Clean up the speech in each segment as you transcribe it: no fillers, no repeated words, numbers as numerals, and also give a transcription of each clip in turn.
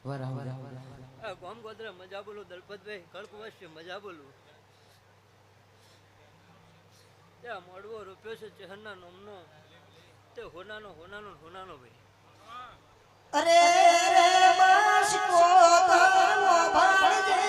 આ ગોમ ગોદરા મજા બોલું દલપતભાઈ કલ્પવશ્ય મજા બોલું ત્યાં મળવો રૂપિયો છે ચહેરના નોમનો તે હોનાનો હોનાનો હોનાનો ભાઈ અરે બસ પોતાનો ભાળજે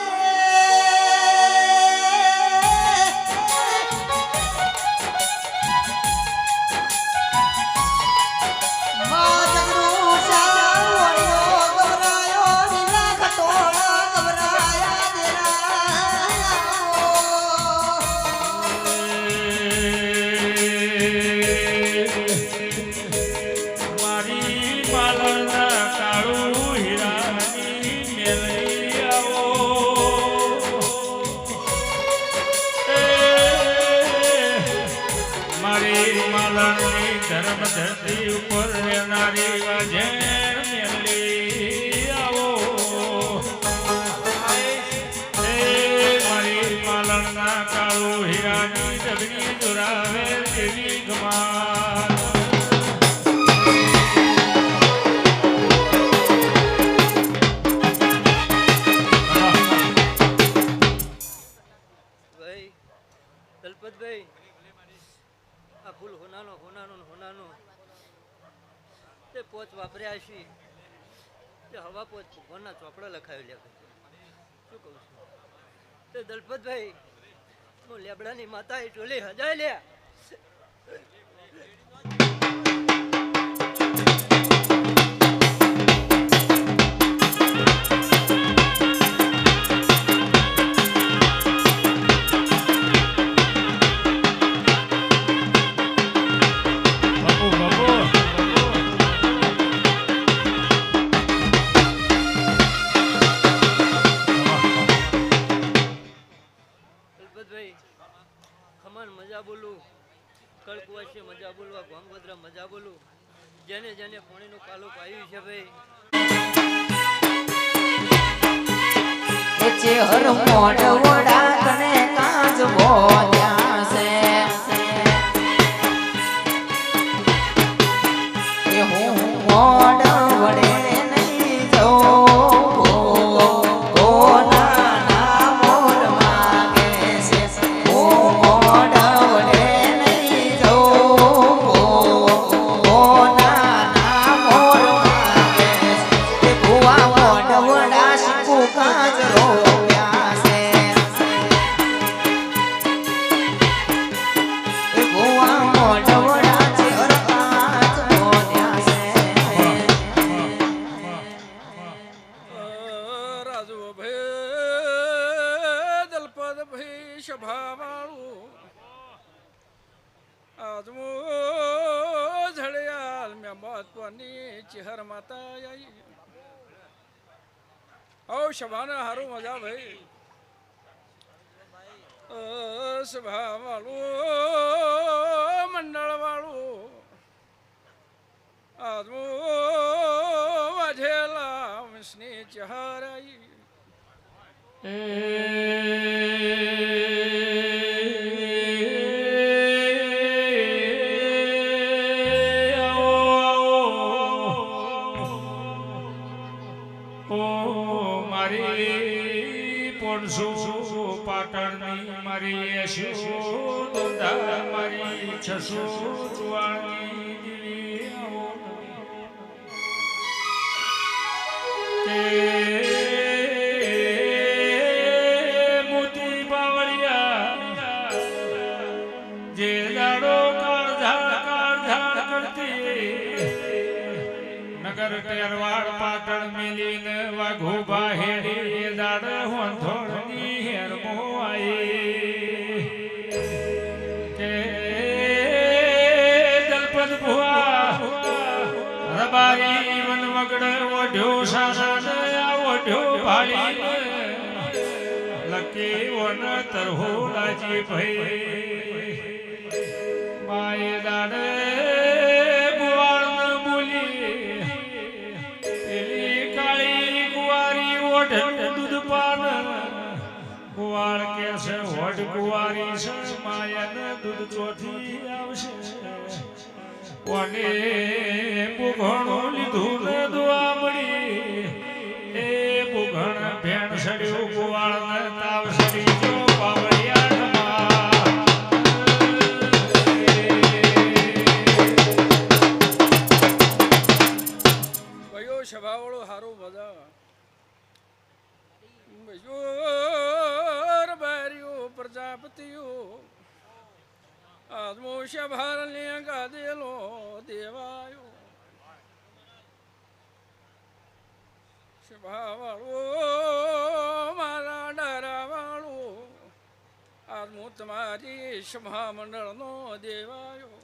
ધર્મ ધરતી ઉપર રહેનારી વાજેણ મેલી આવો મારી માલણના કાળું હીરાની ડગની દુરાવે દેવી ગમાન ભાઈ દલપતભાઈ આ ફૂલ હોનાનો હોનાનો હોનાનો તે પોચ વાપર્યા છે તે હવા પોચ ભગવાનના ચોપડા લખાવેલા શું કહું છું તે દલપતભાઈ હું લેબડાની માતા એ ટોલી હજાય લ્યા મજા બોલું કળકુવાસી મજા બોલવા ગોમગોદરા મજા બોલું જેને જેને પાણીનું કાલું પાયું છે ભાઈ હર મોઢ વડા તને કાજ બોલ્યા છે હું મોઢ વડે નહીં જાઉં ચહેર માતા સભાને હારું મજા ભાઈ સભા વાળું મંડળ વાળું આજમો વાજેલા વિષ્ણી ચહેર પાટણની મારી એસો દોડા મારી 644 મોતી બાવળિયા જે દાડો કાળઝાળ કરતી નગર ટેરવાડ પાટણ મેલીને વાઘો બાહેડી દાડ હોંધોળની હેરમો આઈ કે દલપત ભુવા રબારી વન વગડ ઓઢ્યો સાસા ઓઢ્યો ભાળી લકી વન તરહો લાજી ભાઈ માએ દાડે દૂધ પાન કુવાળ કે છે હોડ કુવારી છે માયાને દૂધ ચોથી આવશે કોને પુઘણું લીધું ને દુઆ મળી એ ભેણ સડ્યું ગોવાળ ને તાવ સડી જો પાવડિયામાં કયો સ્વભાવવાળો હારો બધા બારીઓ પ્રજાપતિઓ આદમો શભાર ને ગાદેલો દેવાયો સ્વભાવવાળો મારા ડરાવાળો આદમો તમારી સભા મંડળનો દેવાયો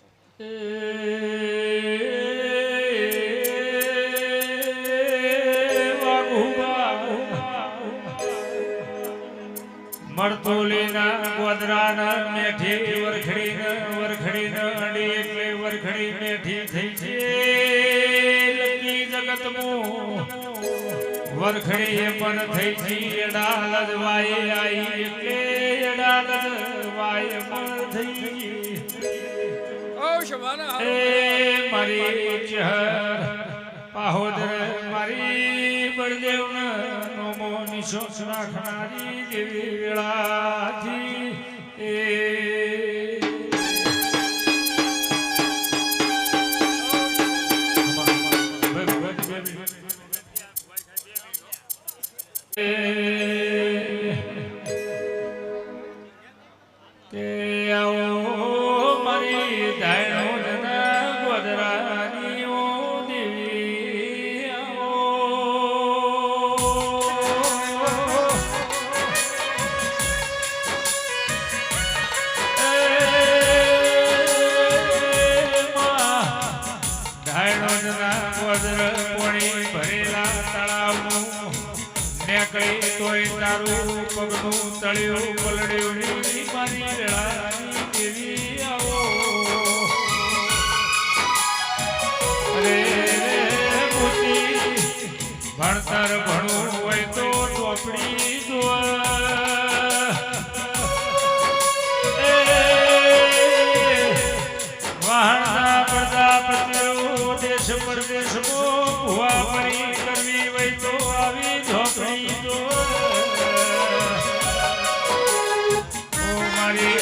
મળતોલીના ગોદરાના મેઠી વરખડીના અડી એટલે વરખડી મેઠી થઈ છે લકી જગતમાં વરખડી એ પણ થઈ છે એડાલજ વાય આઈ એટલે એડાલજ વાય પણ થઈ ઓ શભાના એ મારી ચહર પાહોદર મારી બળદેવ નોમો નિશો રાખનારી જેવી વેળાથી મારી ધાયણો ગોદરાની ઓ દેવી ભરેલા તળાવનું નેકળી તોય તારું પગનું તળિયું પલડ્યું મારી વેળાની દેવી આવો અરે મોતી ભણતર ભણવું હોય તો ચોપડી વાહના પ્રજાપતિઓ દેશ પરદેશમાં ભુવા પરી કરવી હોય તો આવી ઝોપડી જો મારી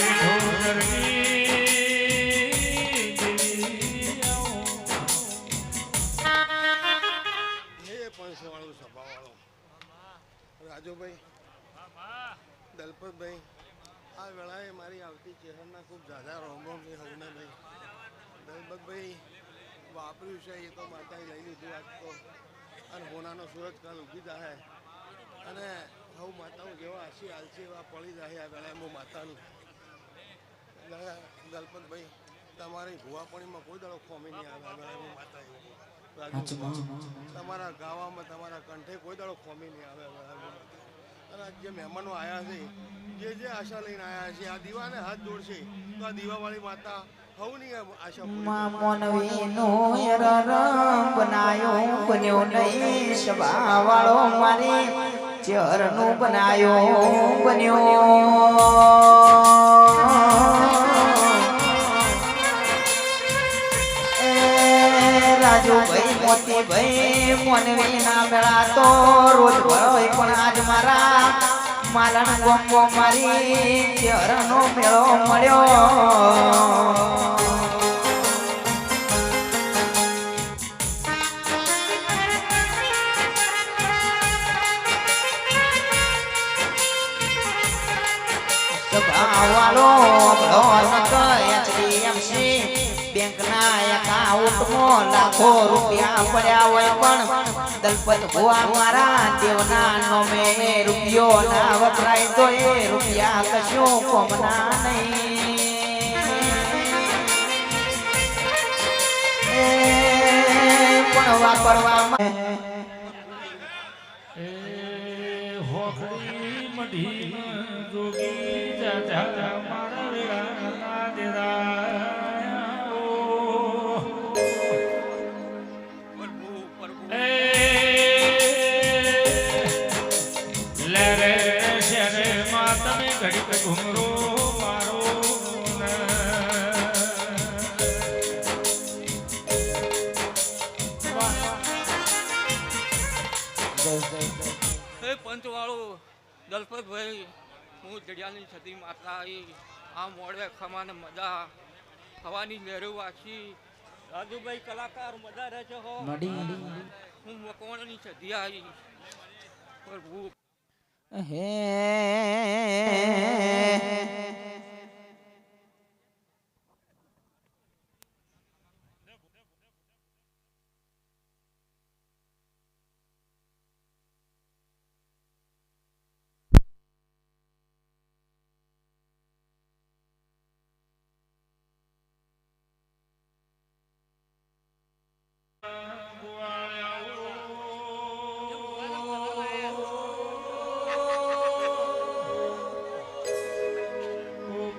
વાળો સભાવાળો રાજુભાઈ દલપતભાઈ આ વેળાએ મારી આવતી ચહેરના ખૂબ ઝાઝા રોમ છે હવને ભાઈ દલપતભાઈ વાપર્યું છે એ તો માતાએ લઈ લીધું આજ તો અને હોનાનો સૂરજ કાલ ઉગી જાય અને હવ માતાઓ જેવા આશી આલસી એવા પડી જાય આ વેળાએ હું માતાનું દલપતભાઈ તમારી ભુવાપણીમાં કોઈ દાડો ખોમી નહીં આવે આ વેળાએ હું માતા તમારા ગાવામાં તમારા કંઠે કોઈ દાડો ખોમી નહીં આવે અને જે મહેમાનો આવ્યા છે જે આશા લઈને આવ્યા છે આ દીવાને હાથ જોડશે તો આ દીવાવાળી માતા હવની આશા મોનવીનો રંગ બનાયો બન્યો નહીં સભા વાળો મારી ચરનું બનાયો બન્યો રાજુભાઈ મોતીભાઈ મોનવી ના મેળા તો રોજ ભરોય પણ આજ મારા માલણ ગોમો મારી ચરનો મેળો મળ્યો સભાવાળો એચડીએફસી બેંકના એકાઉન્ટમાં લાખો રૂપિયા પડ્યા હોય પણ દલપત ભુવા મારા દેવના નોમે રૂપિયો ના વપરાય તો એ રૂપિયા કશું કોમના નહીં પણ વાપરવામાં મઢી જોગી જાજા મારા વેળાના દેરા લે રે શેરે માં તમે ઘડીક ઘુમરો મારો એ પંચવાળો દલપતભાઈ હું જડિયાની છતી માતા આવી આ મોડવે ખમાને મજા હવાની લહેરો વાંચી રાજુભાઈ કલાકાર મજા રહે છે હો હું મકવાણાની છતી આવી પ્રભુ હે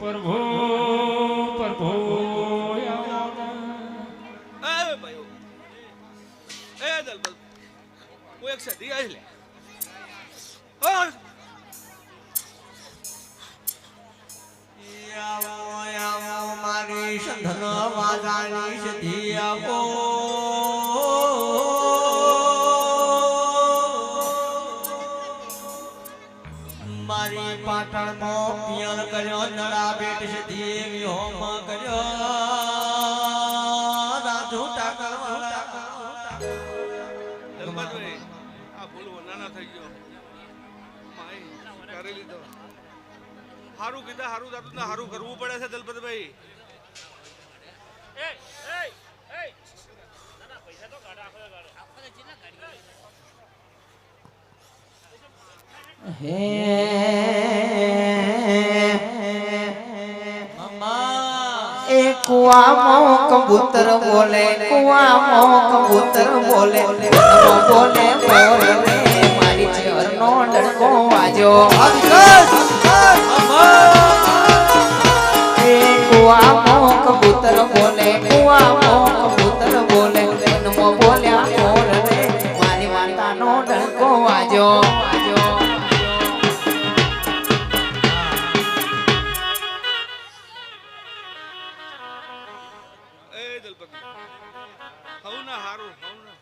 પ્રભુ પ્રભુ એ ભાઈઓ એ દલપત હું એક સદી આવી લે મારી સંધન વાજાની સધી આપો મારી પાટણમાં પિયર કર્યો નડા બેટ સધી હોમ કર્યો રાજુ ટાકરવાળા દલપતભાઈ આ ભૂલ નાના થઈ ગયો માઈ કરી લીધો હારું કીધા હારું દાતું ને હારું કરવું પડે છે દલપતભાઈ હે એ કુવામાં કબૂતર બોલે કુવામાં કબૂતર બોલે બોલે બોલે મારી ચરનો ડડકો વાજો એ કુવામાં કબૂતર બોલે કુવામાં કબૂતર બોલે નમો બોલ્યા બોલે મારી માતાનો ડડકો વાજો એ દલપત હવું ના હારું હવું ના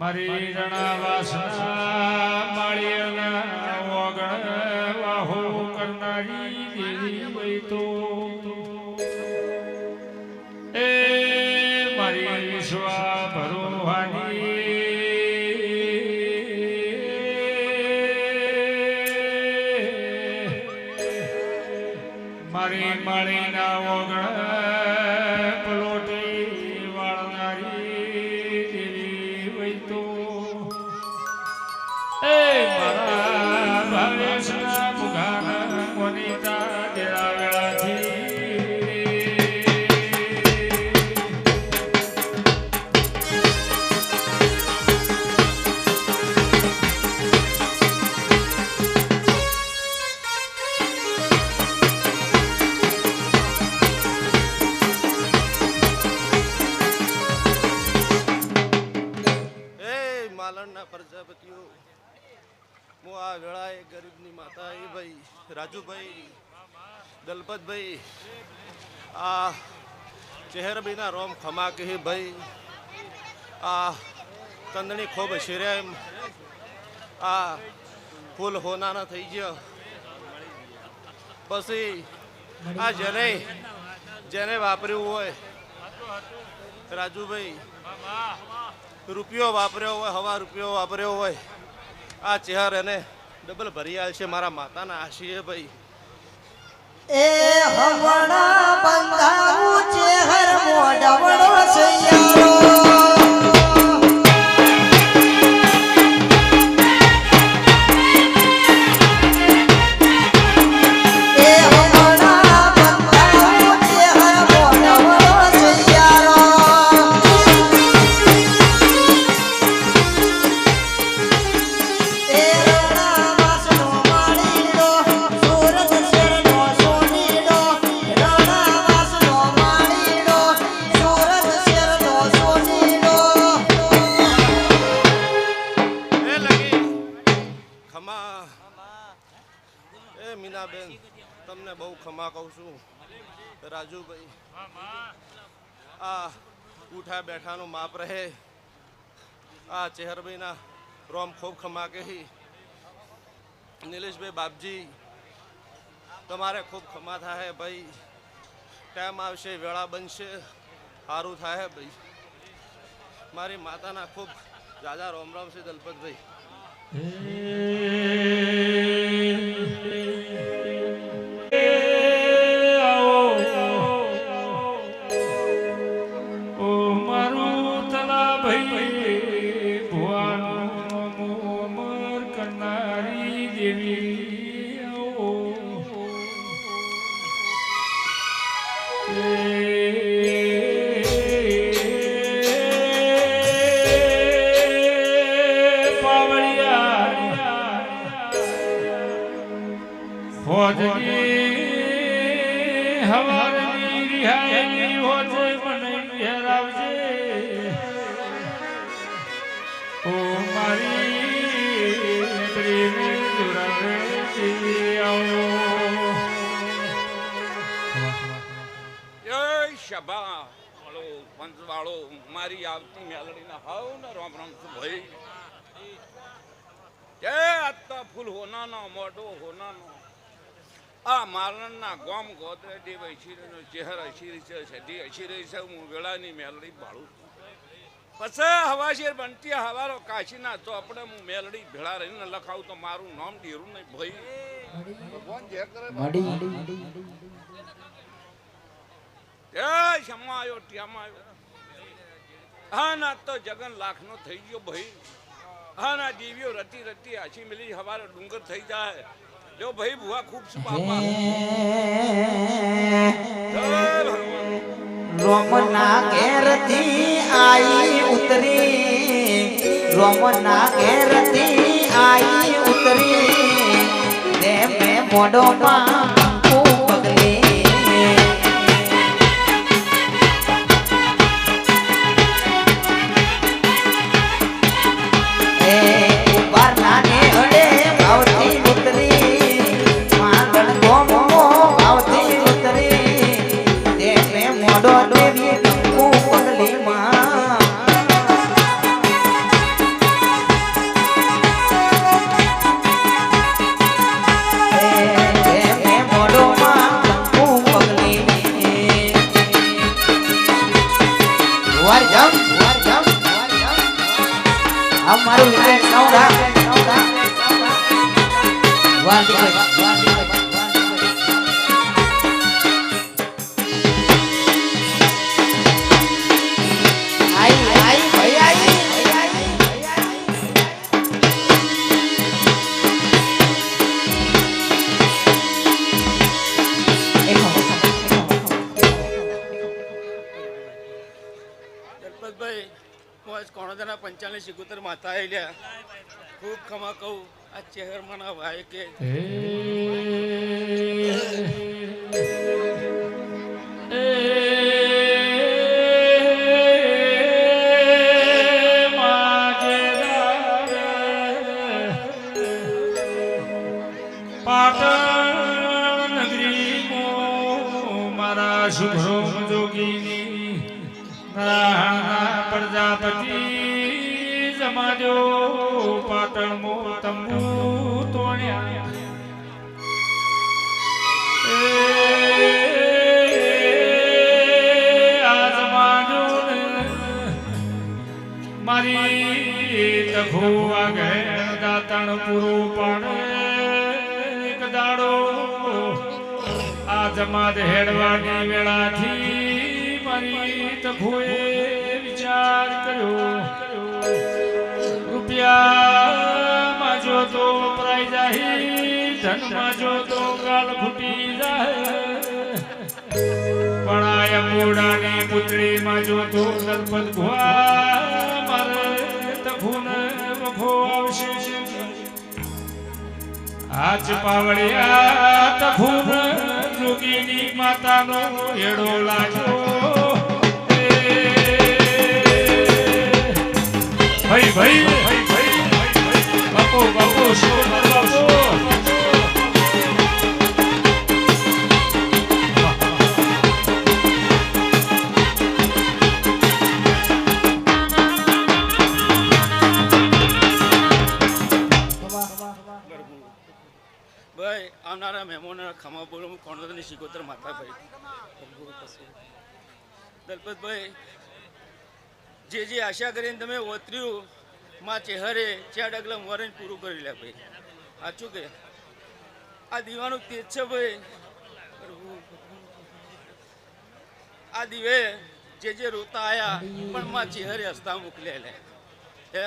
મારી રણા વાસના માળિયાના ઓગણ વાહો કરનારી દેવી વઈ તો એ મારી વિશ્વા ભરોવાની મારી માળીના ઓગણ પલોટી વાળનારી દેવી વઈ તો એ મારા ભાવેશના મુખાના મોનિતા દેરા વેળાથી માલણના પ્રજાપતિઓ હું આ વેળાએ ગરીબની માતા એ ભાઈ રાજુભાઈ દલપતભાઈ આ ચહેરભાઈના રોમ ખમા કહે ભાઈ આ ચંદણી ખૂબ શિરે આ ફૂલ હોનાના થઈ ગયો પછી આ જેને વાપર્યું હોય રાજુભાઈ રૂપિયો વાપર્યો હોય હવા રૂપિયો વાપર્યો હોય આ ચહેર એને ડબલ ભરી આલ છે મારા માતાના આશીએ ભાઈ એ હવણા બંધાવું ચેહર મોઢવડો સૈયારો મીનાબેન તમને બહુ ખમા કહું છું રાજુભાઈ આ ઉઠા બેઠાનું માપ રહે આ ચેહરભાઈના રોમ ખૂબ ખમા કહી નિલેશભાઈ બાપજી તમારે ખૂબ ખમા થાય ભાઈ ટાઈમ આવશે વેળા બનશે સારું થાય ભાઈ મારી માતાના ખૂબ જાજા રોમ રોમ છે દલપતભાઈ હવાની રિહાઈ હોજે મને ઘેરાવજે ઓ મારી પ્રેમી દુરાવે આવો જય શબા વાળો પંચ વાળો મારી આવતી મેલડીના હાવ ને રામ રામ છું ભાઈ જય આત્તા ફૂલ હોનાનો મોઢો હોનાનો આ મારણના ગોમ ગોદરેડી વૈશીનો ચહેર અશીરી છે સધી અશીરી છે હું વેળાની મેલડી બાળું પછી હવાશેર બનતી હવારો કાશીના ચોપડે હું મેલડી ભેળા રહીને લખાવું તો મારું નામ ડેરું નહીં ભાઈ ભગવાન જે કરે જય શમા આવ્યો ટ્યામાં આવ્યો હા ના તો જગન લાખનો થઈ ગયો ભાઈ હા ના દીવીઓ રતી રતી આછી મિલી હવારે ડુંગર થઈ જાય જો ભાઈ ભુવા ખૂબ શું બાપા રોમના ઘેરથી આઈ ઉતરી રોમના ઘેરથી આઈ ઉતરી ને મે મોઢોમાં પગલી મારું દલપતભાઈ હું આજ કોણોદરના 45-76 માતા આવેલા ખૂબ ખમા કહું આ ચહેરમાંના ભાઈ કે પાટણ નગરી મારા શુભ્રમ જોગીની પ્રજાપતિ સમાજો પાટણ મો તંબુ તોણ્યા આ સમાજો મારી તખો આગળ દાતણ પૂરું પાડે એક દાડો આ જમાત હેડવાની વેળાથી મારી તખોએ વિચાર કર્યો રૂપિયામાં જો તો વપરાઈ જાય ધનમાં જો તો ગાલ ફૂટી જાય પણ આ મોડાની પુતળીમાં જો તો દલપત ભુવા મારે તખુને વખો આવશે આજ પાવડિયા તખુન જોગીની માતાનો હેડો લાગ્યો ભાઈ ભાઈ બાપો બાપો શું બાપો ભાઈ આવનારા મહેમાનોના ખામા બોલો કોણની શિકોતર માતા ભાઈ દલપતભાઈ જે આશા કરીને તમે ઓતર્યું માં ચહેરે ચાર ડગલા મોરીને પૂરું કરી લે ભાઈ સાચું કે આ દીવાનું તેજ છે ભાઈ આ દીવે જે રોતા આયા પણ માં ચહેરે હસતા મોકલે લે હે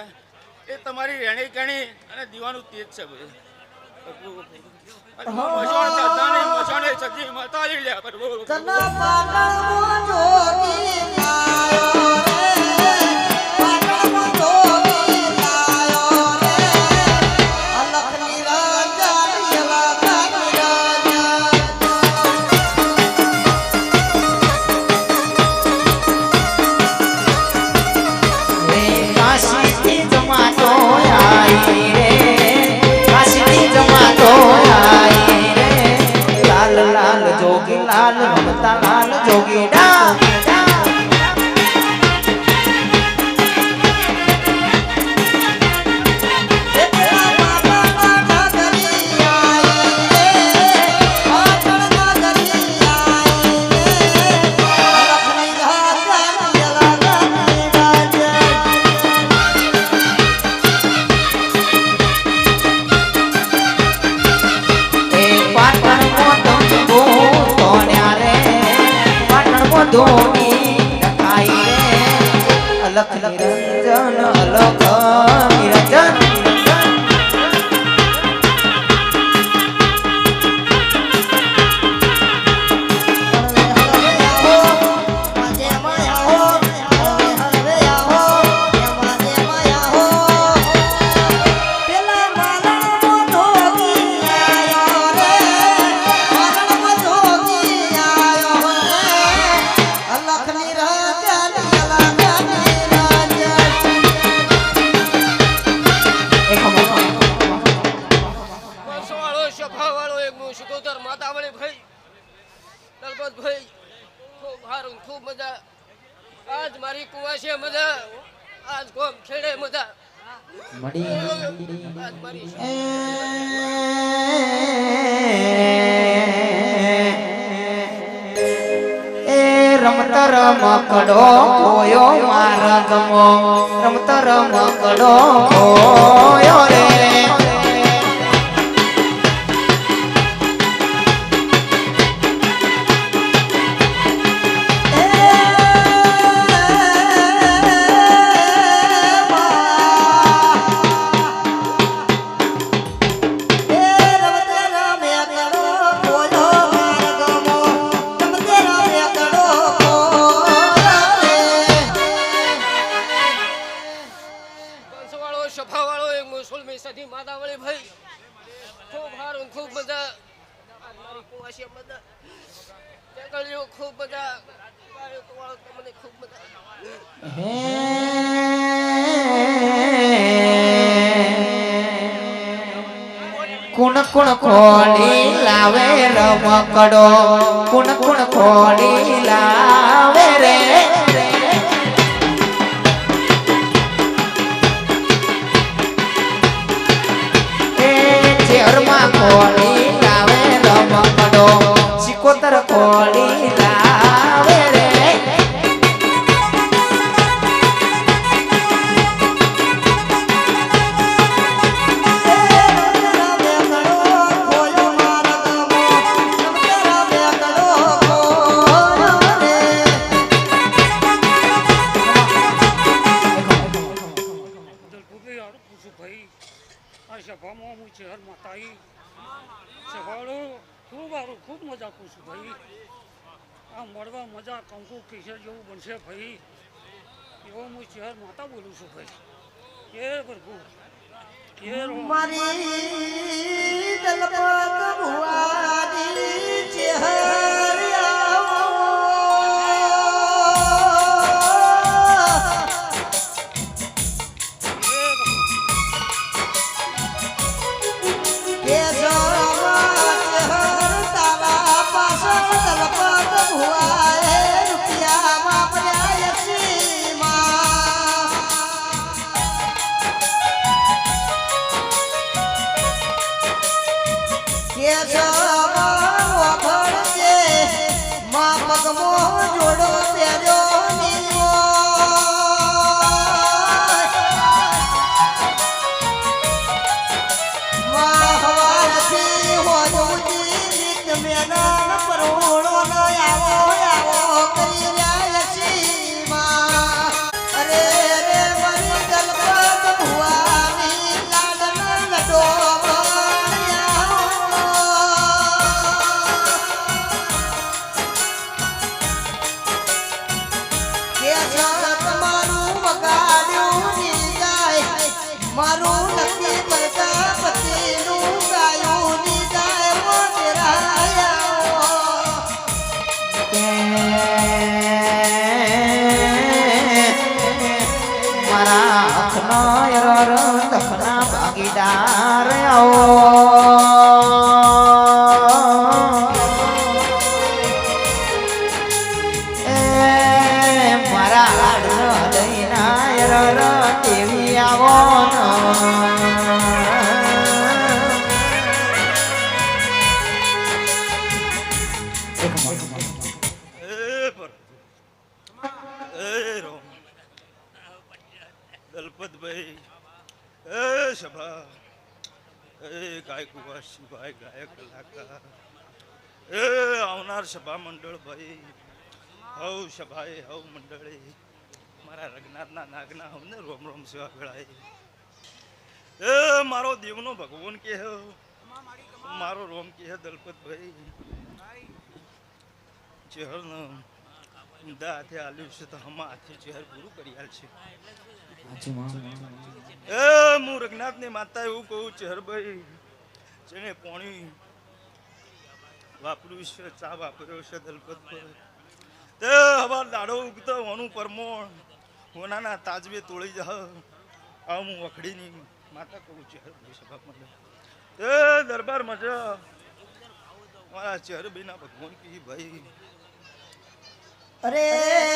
એ તમારી રહેણી કહેણી અને દીવાનું તેજ છે ભાઈ માતા લઈ લે લાલ રમતા લાલ જોગીડા ધોની રખાઈ રે અલખ નિરંજન અલખ નિરંજન ખૂબ મજા આજ મારી કુવાશે મજા આજ ગોમ ખેડે મજા એ રમતર મકડો કોયો માર્ગમો રમતર મકડો કોયો રે કુણ કુણ ખોડી લાવે રમકડો કુણ કુણ ખોડી લાવે રે ભાઈ આ સભામાં હું ચહેર માતાઈ સભાડો ખૂબ સારું ખૂબ મજા કરું છું ભાઈ આ મળવા મજા કંકુ કિશોર જેવું બનશે ભાઈ એવો હું ચહેર માતા બોલું છું ભાઈ એ પ્રભુ એ મારી દલપત ભુવાની ચહેર જોડો તેર્યો મહાવારથી હોજુજી મેના પરોળો આવો આવો કરી રહ્યા છીએ અરે રે મારી દલપત ભુવાની લાડના લડો મારું નક્કી પ્રજાપતિનું ગાયું ની જાય મારા હાથનો તખના ભાગીદાર મારા હાડનો દઈના દેવી આવો દલપતભાઈ એ સભા એ ગાયકુવા શિવાય ગાયક કલાકાર એ આવનાર સભા મંડળ ભાઈ હવ સભાએ હવ મંડળે મારા રઘનાથના નાગના હવને રોમ રોમ સેવા ગળાય એ મારો દેવનો ભગવાન કે મારો રોમ કે દલપતભાઈ ચહેરનો ઊંધા હાથે આલ્યું છે તો હમા હાથે ચહેર પૂરું કરી આલ છે એ હું રઘનાથની માતા એવું કહું ચહેરભાઈ જેને પોણી વાપર્યું છે ચા વાપર્યો છે દલપતભાઈ તે હવાર દાડો ઉગતો હોનું પરમોણ હોનાના તાજવે તોડી જા આ હું વખડીની માતા કહું ચહેરભાઈ સભામાં તે દરબાર મજા મારા ચહેરભાઈના ભગવાન કી ભાઈ અરે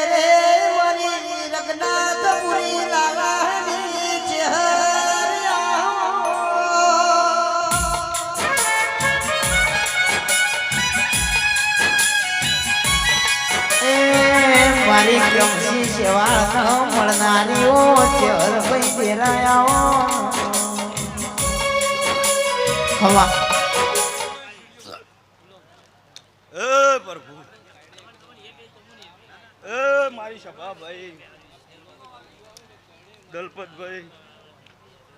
રે મારી રઘનાથપુરી લાલાની ચહેર મારી ક્રમસી સેવા મળનારીઓ ચહેર ભાઈ દેરાયા ખમા એ પ્રભુ એ મારી સભા ભાઈ દલપતભાઈ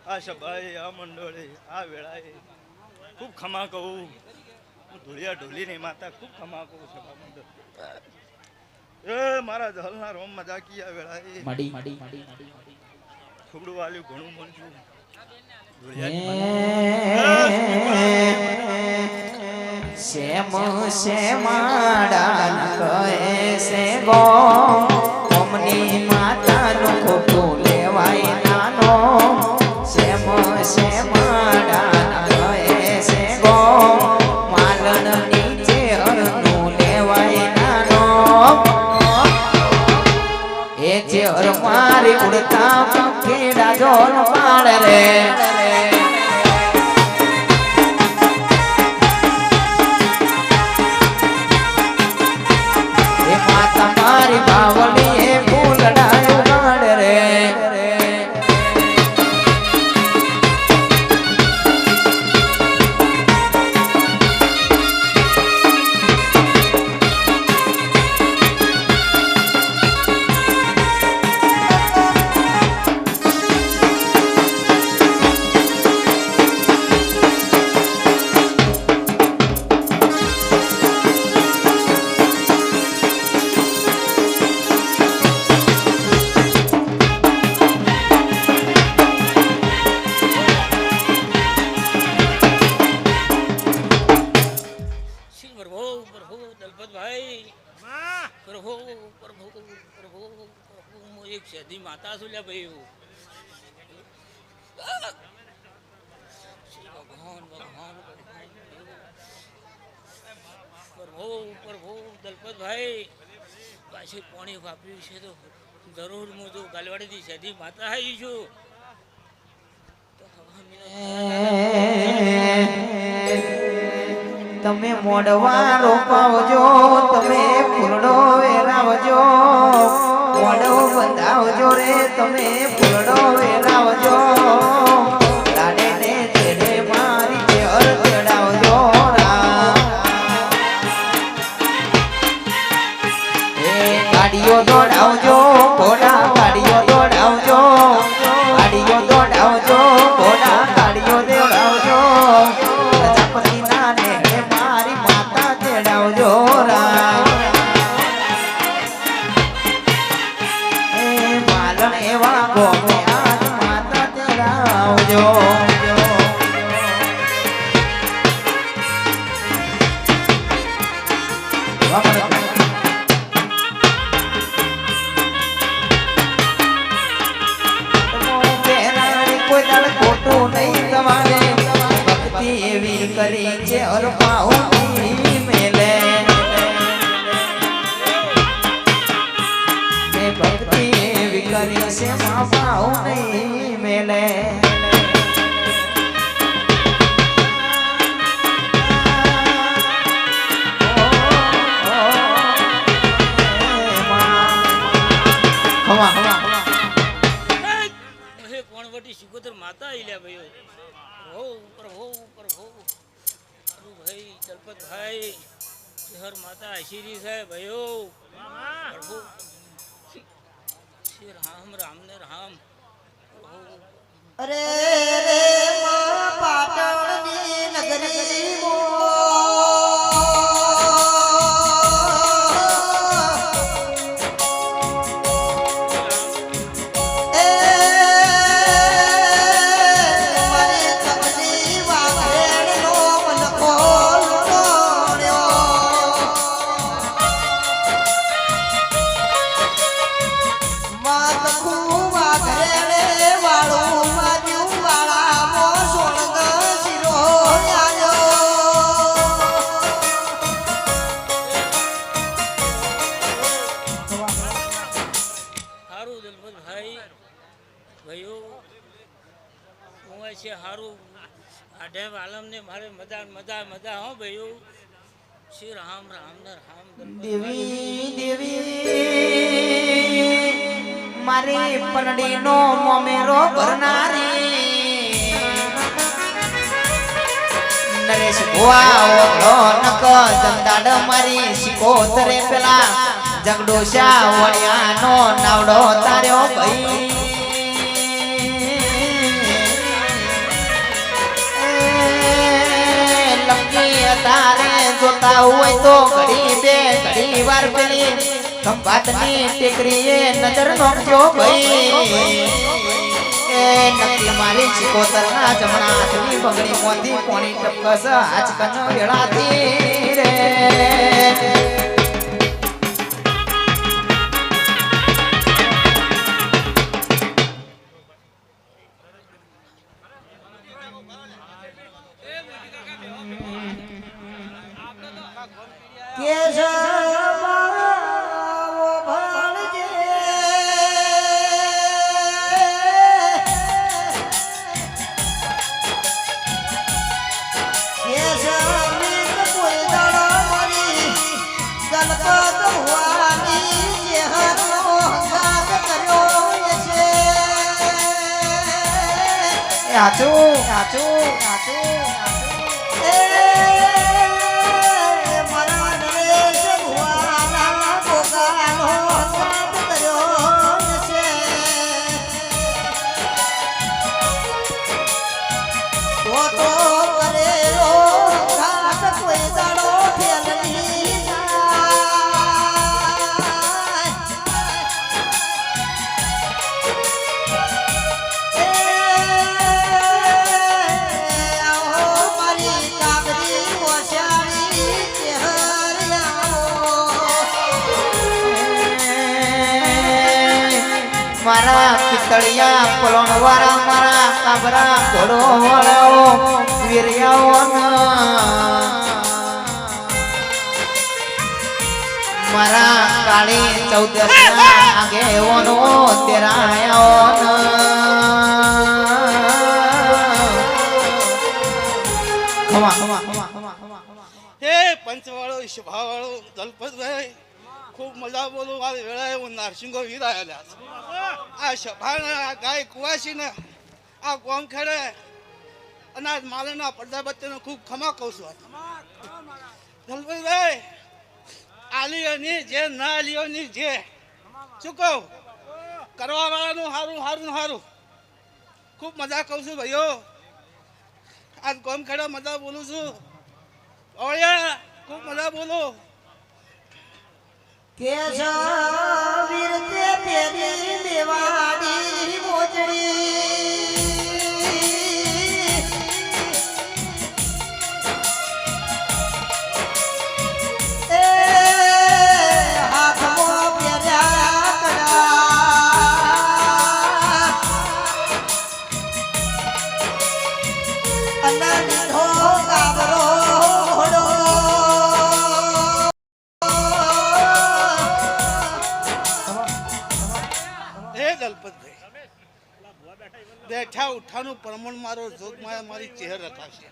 આ સભાએ આ મંડળે આ વેળાએ ખૂબ ખમા કહું હું ધોળિયા ઢોલીની માતા ખૂબ ખમા કહું સભા મંડળ એ મારા જહલના રોમ મજાકી આ વેળાએ થોડું વાલ્યું ઘણું મળ્યું શ્યામ શ્યામાડા કહે છે ગો અમની માતાનું ખોટું લેવાય નાનો શ્યામ શ્યામાડા કહે છે ગો માલણ નીચે હરનું લેવાય નાનો એ ચેર મારી ઉડતા ખેડા જોર પાડ રે તમારી બાવળી એ ફૂલડાયું ગાડ રે માતા છું લે ભાઈ હું ભગવાન ભગવાન પ્રભુ પ્રભુ દલપતભાઈ પાછી પાણી વાપર્યું છે તો જરૂર હું જો ગાલવાડીથી સીધી માતા આવી છું તો તમે મોડવા રોપાવજો, તમે ફૂલડો વેરાવજો, મોડો બંધાવજો રે તમે ફૂલડો વેરાવજો, લાડે ને તેડે મારી ચેર તેડાવજો ગાડીઓ દોડાવજો ઘોડા, ગાડીઓ દોડાવજો, ગાડીઓ દોડાવજો ઘોડા, ગાડીઓ દોડાવજો, પ્રજાપતિ ના ને મારી માતા તેડાવજો માલણ એવા ગોમે આજ માતા તેડાવજો. ખોટું નહીં તમારે ભક્તિ એવી કરી છે અરપાઉની મેલે, ભક્તિ એવી કરી છે માપાઉની મેલે. શિકોતર માતા આઈલ્યા ભાઈઓ હો પ્રભુ પ્રભુ અરુ ભાઈ દલપતભાઈ હર માતા આશીરી છે ભાઈઓ પ્રભુ શ્રી રામ રામ ને રામ. અરે રે પાટણની નગરી દેવી દેવી મારી પરડીનો મોમેરો ભરનારી નરેશ ભુવા નક જમદાડ મારી સિકોતરે પેલા જગડોશા વણિયાનો નાવડો તાર્યો ભાઈ. તારે જોતા હોય તો ઘડી બે ઘડી વાર પેલી ખંભાતની ટેકરીએ નજર નોખજો ભાઈ. એ નક્કી મારી સિકોતરના જમણા હાથની બંગડી મોંધી પોણી ટપકસ આજકન વેળાથી રે. Atu, atu, atu, મારા પિતળિયા પલોણ વાળા મારા કાબરા ઘોડો વાળાઓ વીર્યાઓ મારા કાળી ચૌદસ ના આગેવાનો તેરાયાઓ ખમા ખમા ખમા ખમા હે પંચવાળો સભાવાળો દલપતભાઈ ખૂબ મજા બોલું મારી વેળાએ હું નારસિંગો વીર આવેલા છે આ સભાના ગાય કુવાસીને આ ગોમ ખેડે અનાજ માલના પડદા બચ્ચેને ખૂબ ખમા કહું છું દલપતભાઈ આલીઓની જે ના આલીઓની જે શું કહું કરવા વાળાનું હારું હારું હારું ખૂબ મજા કહું છું ભાઈઓ આજ ગોમ ખેડા મજા બોલું છું ઓયા ખૂબ મજા બોલો કેશવીર તે તેરી દેવાડી મોજડી એ હાથમાં પહેર્યા કડા અને લીધો કાબરો ઘોડો બેઠા ઉઠાનું પ્રમાણ મારો જોગમાં મારી ચહેર રખાશે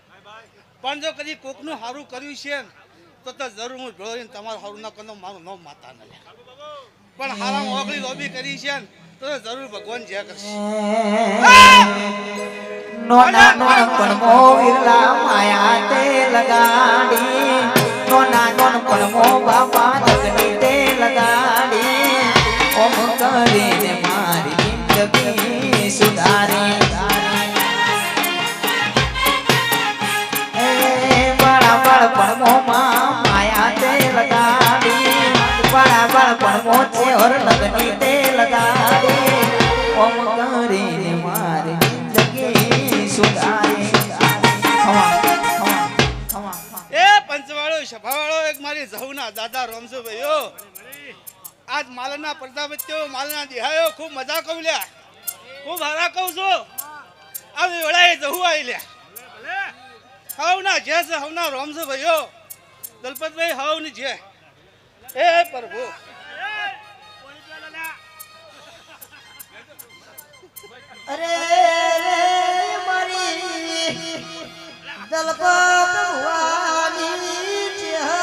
પણ જો કદી કોકનું સારું કર્યું છે ને તો જરૂર હું જોઈને તમારું સારું ના કરો મારું નામ માતા ન લે પણ હારા ઓગળી લોબી કરી છે ને તો જરૂર ભગવાન જે કરશે નોના નોન પણ મો વિરલા માયા તે લગાડી નોના નોન પણ મો બાપા જગની તે લગાડી ઓમ કરીને મારી જિંદગી સુધારી એ બડા બળ પણ મો માયા તે લગાડી બડા બળ પણ મો છે ઓર લગની તે લગાડી ઓમ કરીને મારી એ પંચવાળો સભાવાળો એક મારી જહુના દાદા રોમસુ ભાઈઓ આજ માલના પડદા બચ્ચો માલના દિહાયો ખૂબ મજા કહું લ્યા ખૂબ હારા કહું છું આ વેળાએ જહુ આવી લ્યા હવના જે છે હવના રોમસુ ભાઈઓ દલપતભાઈ હવની જે એ પ્રભુ અરે મારી દલપત ભવાની ચહેરિયાઓ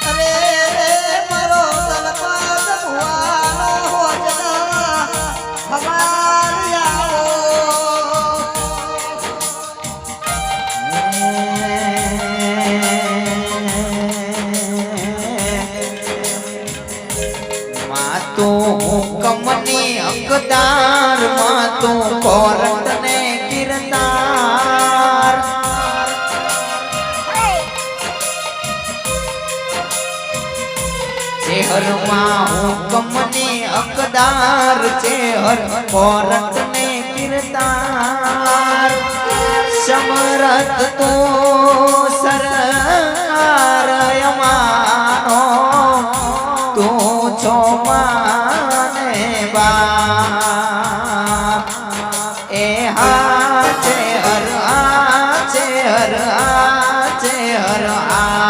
અરે મારો દલપત ભવાનો હોજના ભવારિયાઓ હુકમની હકદાર માં તું કોરટ ને કિરદાર ચેહર માં હુકમની હકદાર ચેહર કોરટ ને કિરદાર સમરથ તું સરકાર અમાનો તું છો એ હા છે હર આ છે હર આ છે હર આ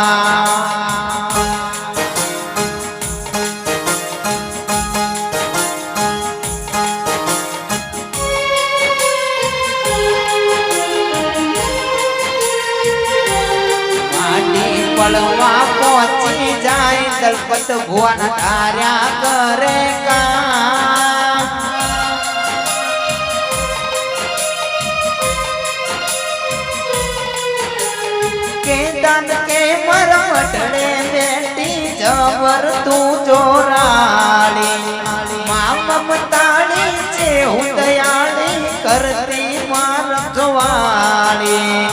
માટી પડવા પહોંચી જાય દલપત ભુવન ધાર્યા કરે કા કે દાન કે મરમટડે બેટી જબર તું જોરાળી માં મમતાળી છે હું દયાળી કરતી માં રખવાળી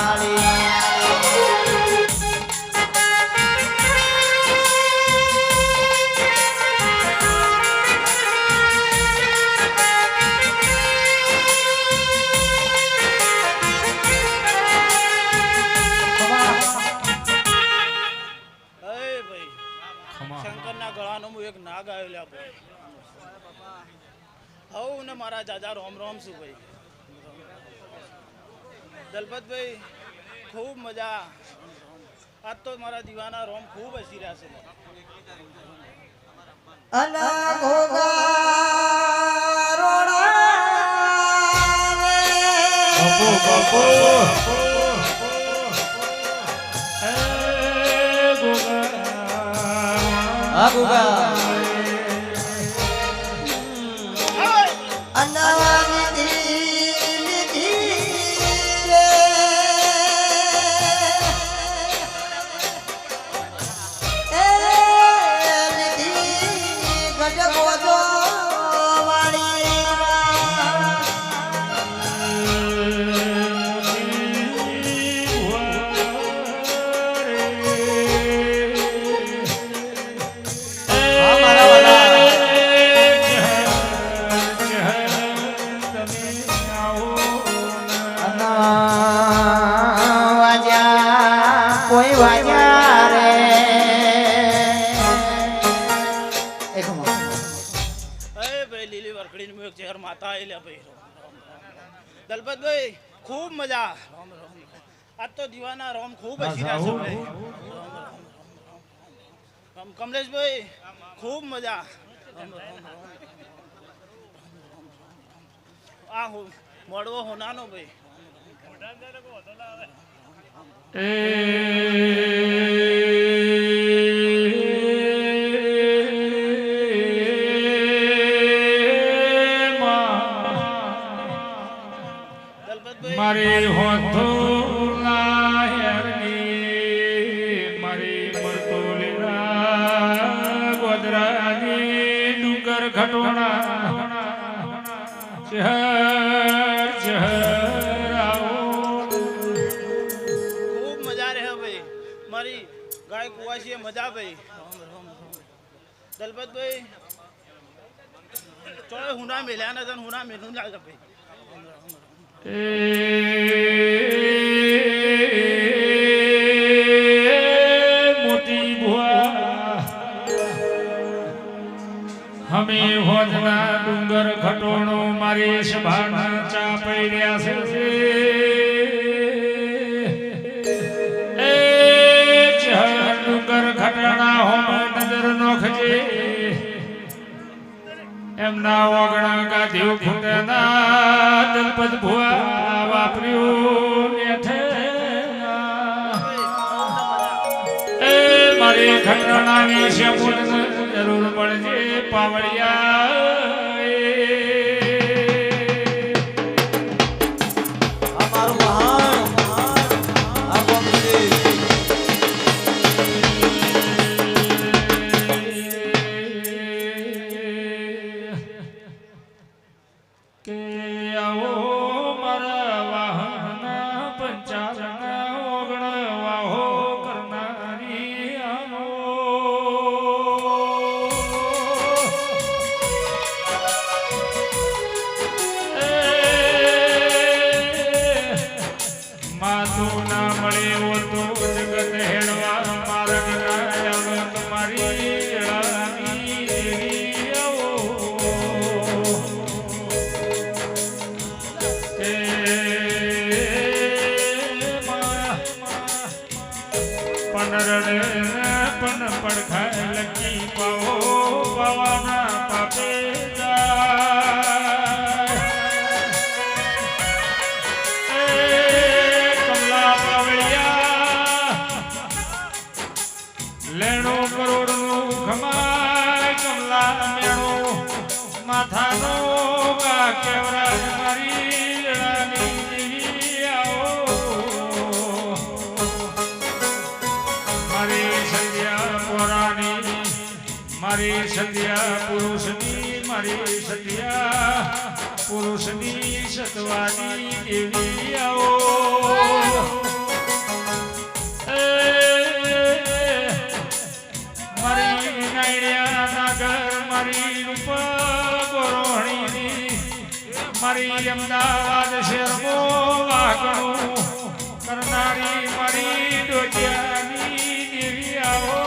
મળ્યા ભાઈ હવ ને મારા દાદા રોમ રોમ છું ભાઈ દલપતભાઈ ખૂબ મજા આજ તો મારા દીવાના રોમ ખૂબ હસી રહ્યા છે અલા ઘોઘા રોડા બાપુ બાપુ એ ગોગા ગુગા કોઈ વાજા રે ભાઈ લીલી વરખડીને મેં ચહેર માતા આવેલા ભાઈ દલપતભાઈ ખૂબ મજા આજ તો દીવાના રોમ ખૂબ હસી રહ્યા છે ભાઈ કમલેશભાઈ ખૂબ મજા આ મોડવો હોનાનો ભાઈ મારી હોતો લાયરની મારી મરતોલીના ગોદરાની ડુંગર ખટોણા ચહર ચહર આવો ખૂબ મજા રહે ભાઈ મારી ગાય કુવાશીએ મજા ભાઈ દલપતભાઈ ચોય હુના મેલ્યા ને તને હુના મેલું લાગે ભાઈ મોતી ભુવા હમે હોજના ડુંગર ખટોણો મારી સભાના ચા પી રહ્યા છે એ ડુંગર ખટણા હો નજર નોખજે એમના ઓગણા ગાધ્યું ખૂટના દલપત ભુવા વાપર્યું એ મારી ખટણાની શમુન જરૂર પડજે પાવડિયા અમારું મહાન આ બોમ્બે કે આવો મારા વાહના પંચાલના ઓગણ વાહો કરનારી આવો માતું ના મળે એવો તો જગત હેડવા માર્ગ ના આવે તમારી રાની દેવી આવો પણ પડખાય લખી પાવો પાવાના પાપે કમલા પાવળિયા લેણો કરોડનું ખમાય કમલા મેણો માથાનો ગા કેવરાજ મારી રાની આવો મારી સંધ્યા પોરાની મારી સંધ્યા પુરુષની મારી સંધ્યા પુરુષની સતવાની દેવી આવો મારી નાયણ્યા નાગર મારી રૂપ ગોરોહણીની મારી અમદાવાદ શહેરનો વાગણું કરનારી મારી ડોજિયાની દેવી આવો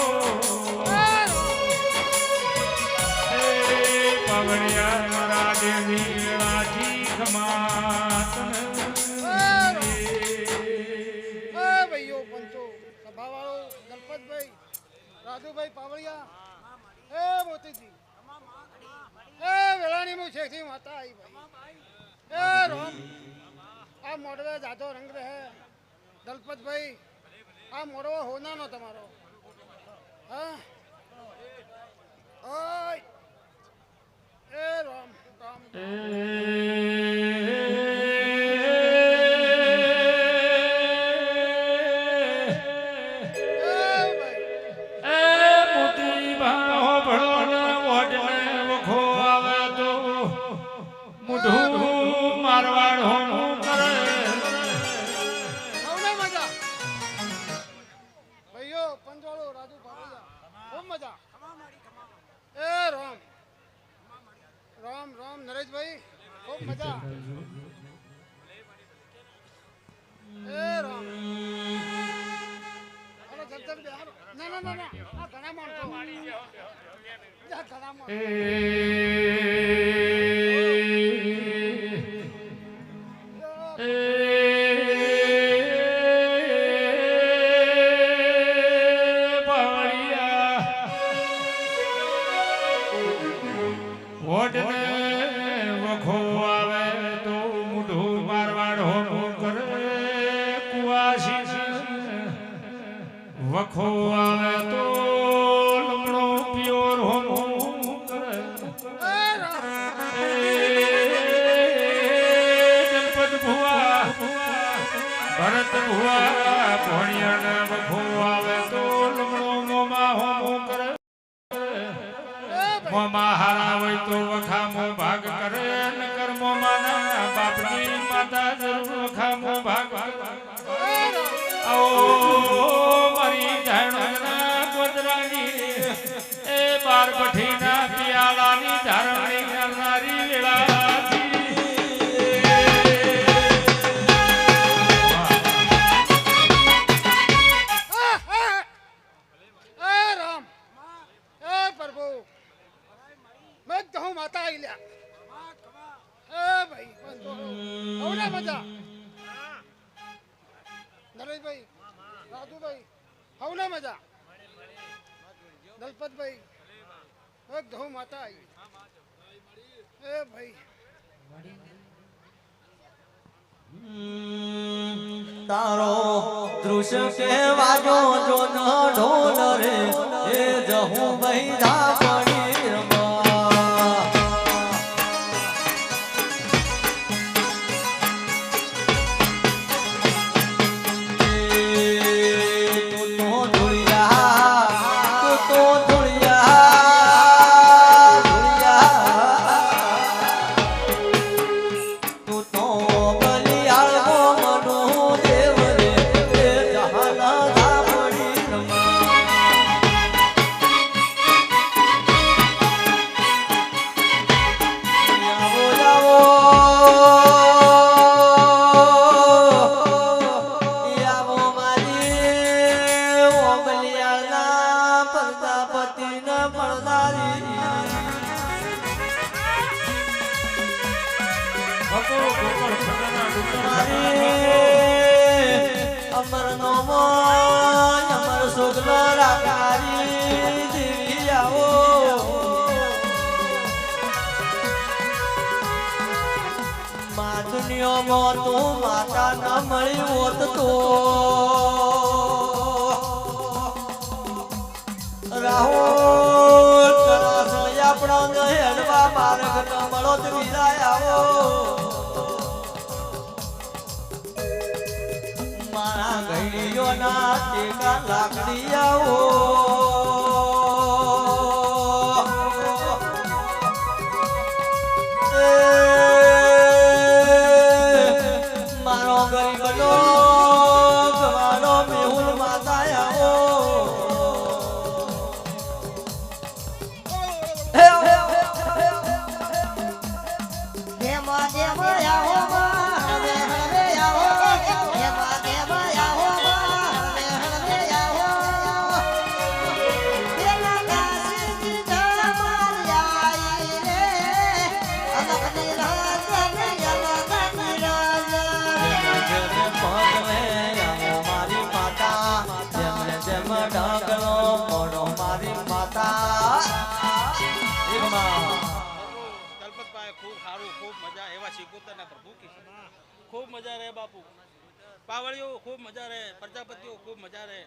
દલપતભાઈ રાજુભાઈ પાવળિયા એ મોતીજી એ વેળાની મુ શેઠી માતા આવી ભાઈ એ રોમ આ મોડવે જાતો રંગ રહે દલપતભાઈ આ મોડવો હોનાનો તમારો હા ઓય એ રોમ રોમ નરેશભાઈ ખૂબ મજા એ રામ અરે જલ્દી બેહારો ના ના ના આ ઘણા માણસો ઘણા માણસો વખો આવે તો લમણો પ્યોર હોનો કરે જલપત ભુવા ભરત ભુવા ભણિયાના વખો આવે તો લમણો મોમાં હોમો કરે મોમાં હારા હોય તો વખામો ભાગ કરે નકર મોમાના બાપની માતા જરૂર વખામો ભાગ કરે બાર પઠીના પિયાલાની ધારણી કરનારી વેળાથી રામ એ પ્રભુ મેં કહું માતા આવી લ્યા એ ભાઈ હવના મજા નરેશભાઈ રાજુભાઈ હવના મજા દલપતભાઈ ઘઉં માતા આવી એ ભાઈ તારો દૃશ્ય કેવાજો જો ન ઢોલ રે એ જહું ભાઈ ધાપડી રમા અમર નો મોન અમર સુગલો રાકારી જીવી આવો મા દુનિયામાં તું માતા ન મળી હોત તો રાહુલ આપણો હેડવા માર્ગ ન મળો તો વિદાય આવો મારા ઘડીઓના ટેકા લાકડી આવો મારો ગરીબનો ગવાડો મેહુલ માતા આવો ખૂબ મજા રહે બાપુ. પાવળીઓ ખૂબ મજા રહે, પ્રજાપતિઓ ખૂબ મજા રહે.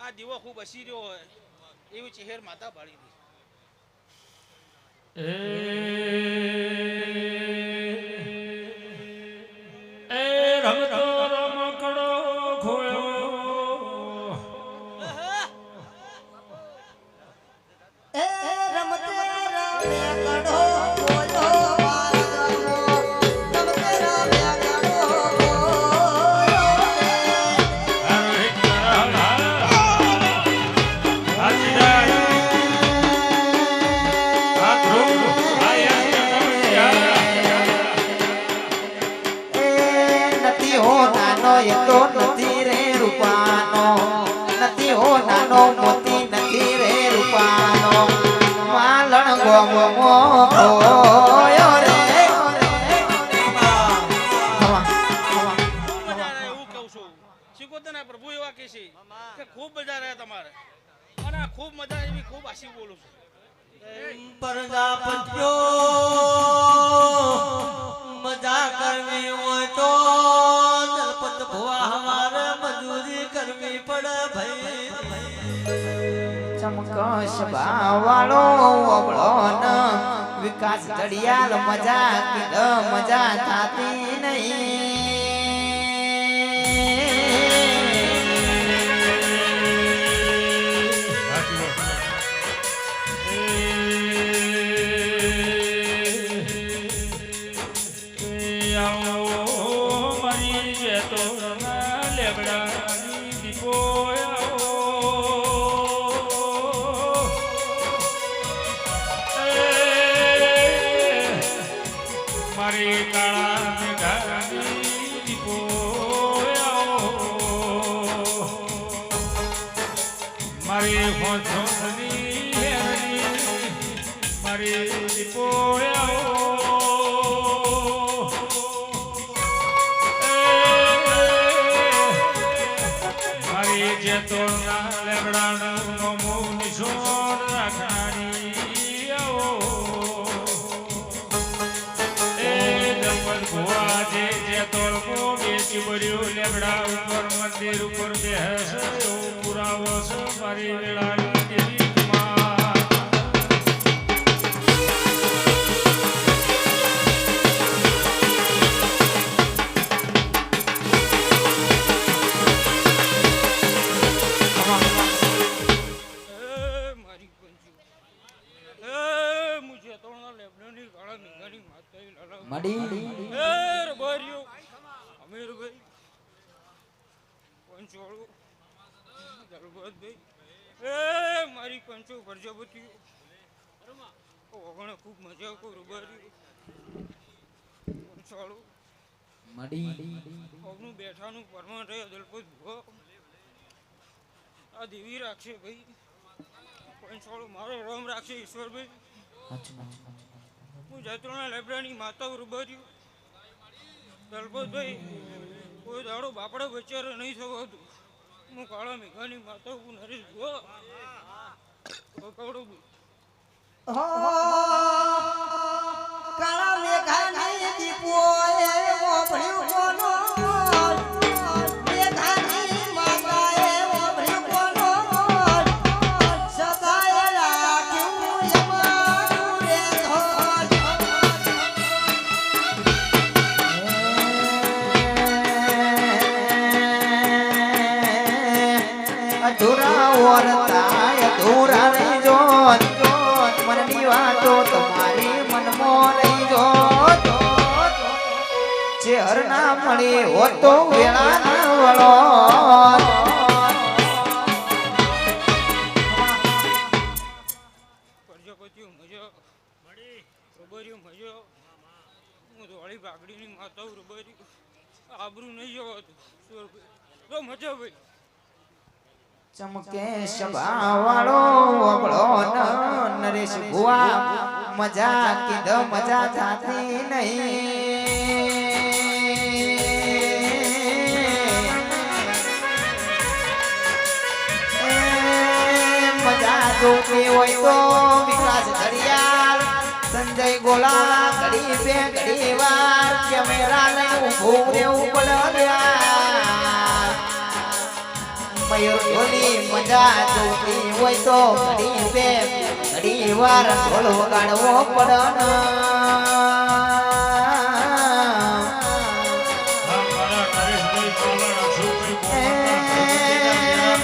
આ દીવો ખૂબ હસી રહ્યો હોય એવી ચહેર માતા પાડી હતી. એ રમતો રમકડો ખોયો એ રમતે રમે કડો બોલો વારગમો રમતે રમે કડો બોલો હરિ કરા આજીરાય આ ધ્રુવ આયા નથી હો નાનો એ તો નથી રે રૂપાનો નથી હો નાનો મોતી નથી રે રૂપાનો માલણ ગોમો ખોયો રે ખૂબ મજા રહે એવું કહું છું. શીખોતરના પ્રભુ એવા કહે છે કે ખૂબ મજા રહે તમારે, અને આ ખૂબ મજા એવી ખૂબ હસી બોલું છું. પ્રજાપતિઓ મજા કરવી હોય તો દલપત ભુવા હમારે મજૂરી કરવી પડે ભાઈ. ચમકશ વાળો ઓબળો ન વિકાસ ઘડિયાળ મજા કીધ મજા થાતી નહીં મારી જે તો લેબડાની દીપો મારી કાળા મેઘાની દીપો મારી ફોસોની મારી દીપો મારી જે તો લેબડાનો મું નિશોર રાખનારી એ દંપત ભુવા જે તોડકો બેસી પડ્યું લેબડા ઉપર મંદિર ઉપર બેસે એવો પુરાવો છે મારી વેળાની દેવી કુમાર. મારી પંચી મુજે તોણા લેબડાની કાળા મેઘાની માતા લાલા મડી રબારીઓ અમીર ભાઈ પંચોળો દલબતભાઈ મારી પંચો પ્રજાપતિઓ ઓગણે ખૂબ મજા કરું રબારીઓ પંચોળો મડી ઓગનું બેઠાનું પરમાન રહે દલપત ભુવા આ દેવી રાખશે ભાઈ. પંચોળો મારો રોમ રાખશે ઈશ્વરભાઈ. હું જૈત્રોના લેબડાની માતા રૂબાર્યું દલપતભાઈ કોઈ દાડો બાપડા બચારો નહીં થવાતું. હું કાળા મેઘાની માતા હું નરેશ ભુવા કવડો કાળા મેઘાની દીપો એ ઓભળ્યું કોનો મેઘાની માતા એ ઓભળ્યું કોનો સદાય રાખ્યું એમાં રે ધોલ અધૂરા ઓરતા અધૂરા રહી જોત મનની વાતો તમારી મનમાં રહી જોત જે હર ના મળી હો તો વેળા ના વળો પ્રજાપતિઓ મજા રૂબારીઓ મજા. હું ધોળી બાગડીની માતા રૂબારી આબરું નહીં જવાતું તો મજા ભાઈ. ચમકે સભા વાળો ઓબળો નરેશ ભુવા મજા કીધ મજા થાતી નહીં મજા જોતી હોય તો વિકાસ ઘડિયાળ સંજય ગોલા ઘડી બે ઘડી વાર કેમેરા લઈને ઊભું રહેવું પડ્યા મયુર ઢોલી મજા જોતી હોય તો ઘડી બે ઘડી વાર ઢોલ વગાડવો પડે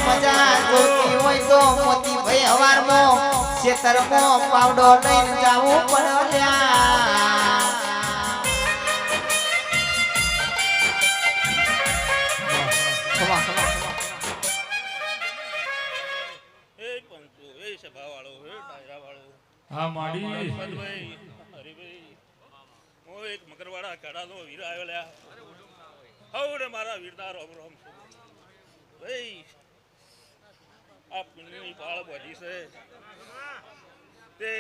મજા જોતી હોય તો મોતી ભાઈ હવારમાં ખેતરમાં પાવડો લઈને જાવું પડ્યા એ પંતુ એ સભાવાળો એ ડાયરાવાળો હા માડી હરિભાઈ હરિભાઈ હું એક મગરવાડા કડાનો વીર આવ્યો લ્યા હવડે મારા વીરદાર રોમ રોમ ભાઈ આ પુણ્યની પાળ બધી છે તે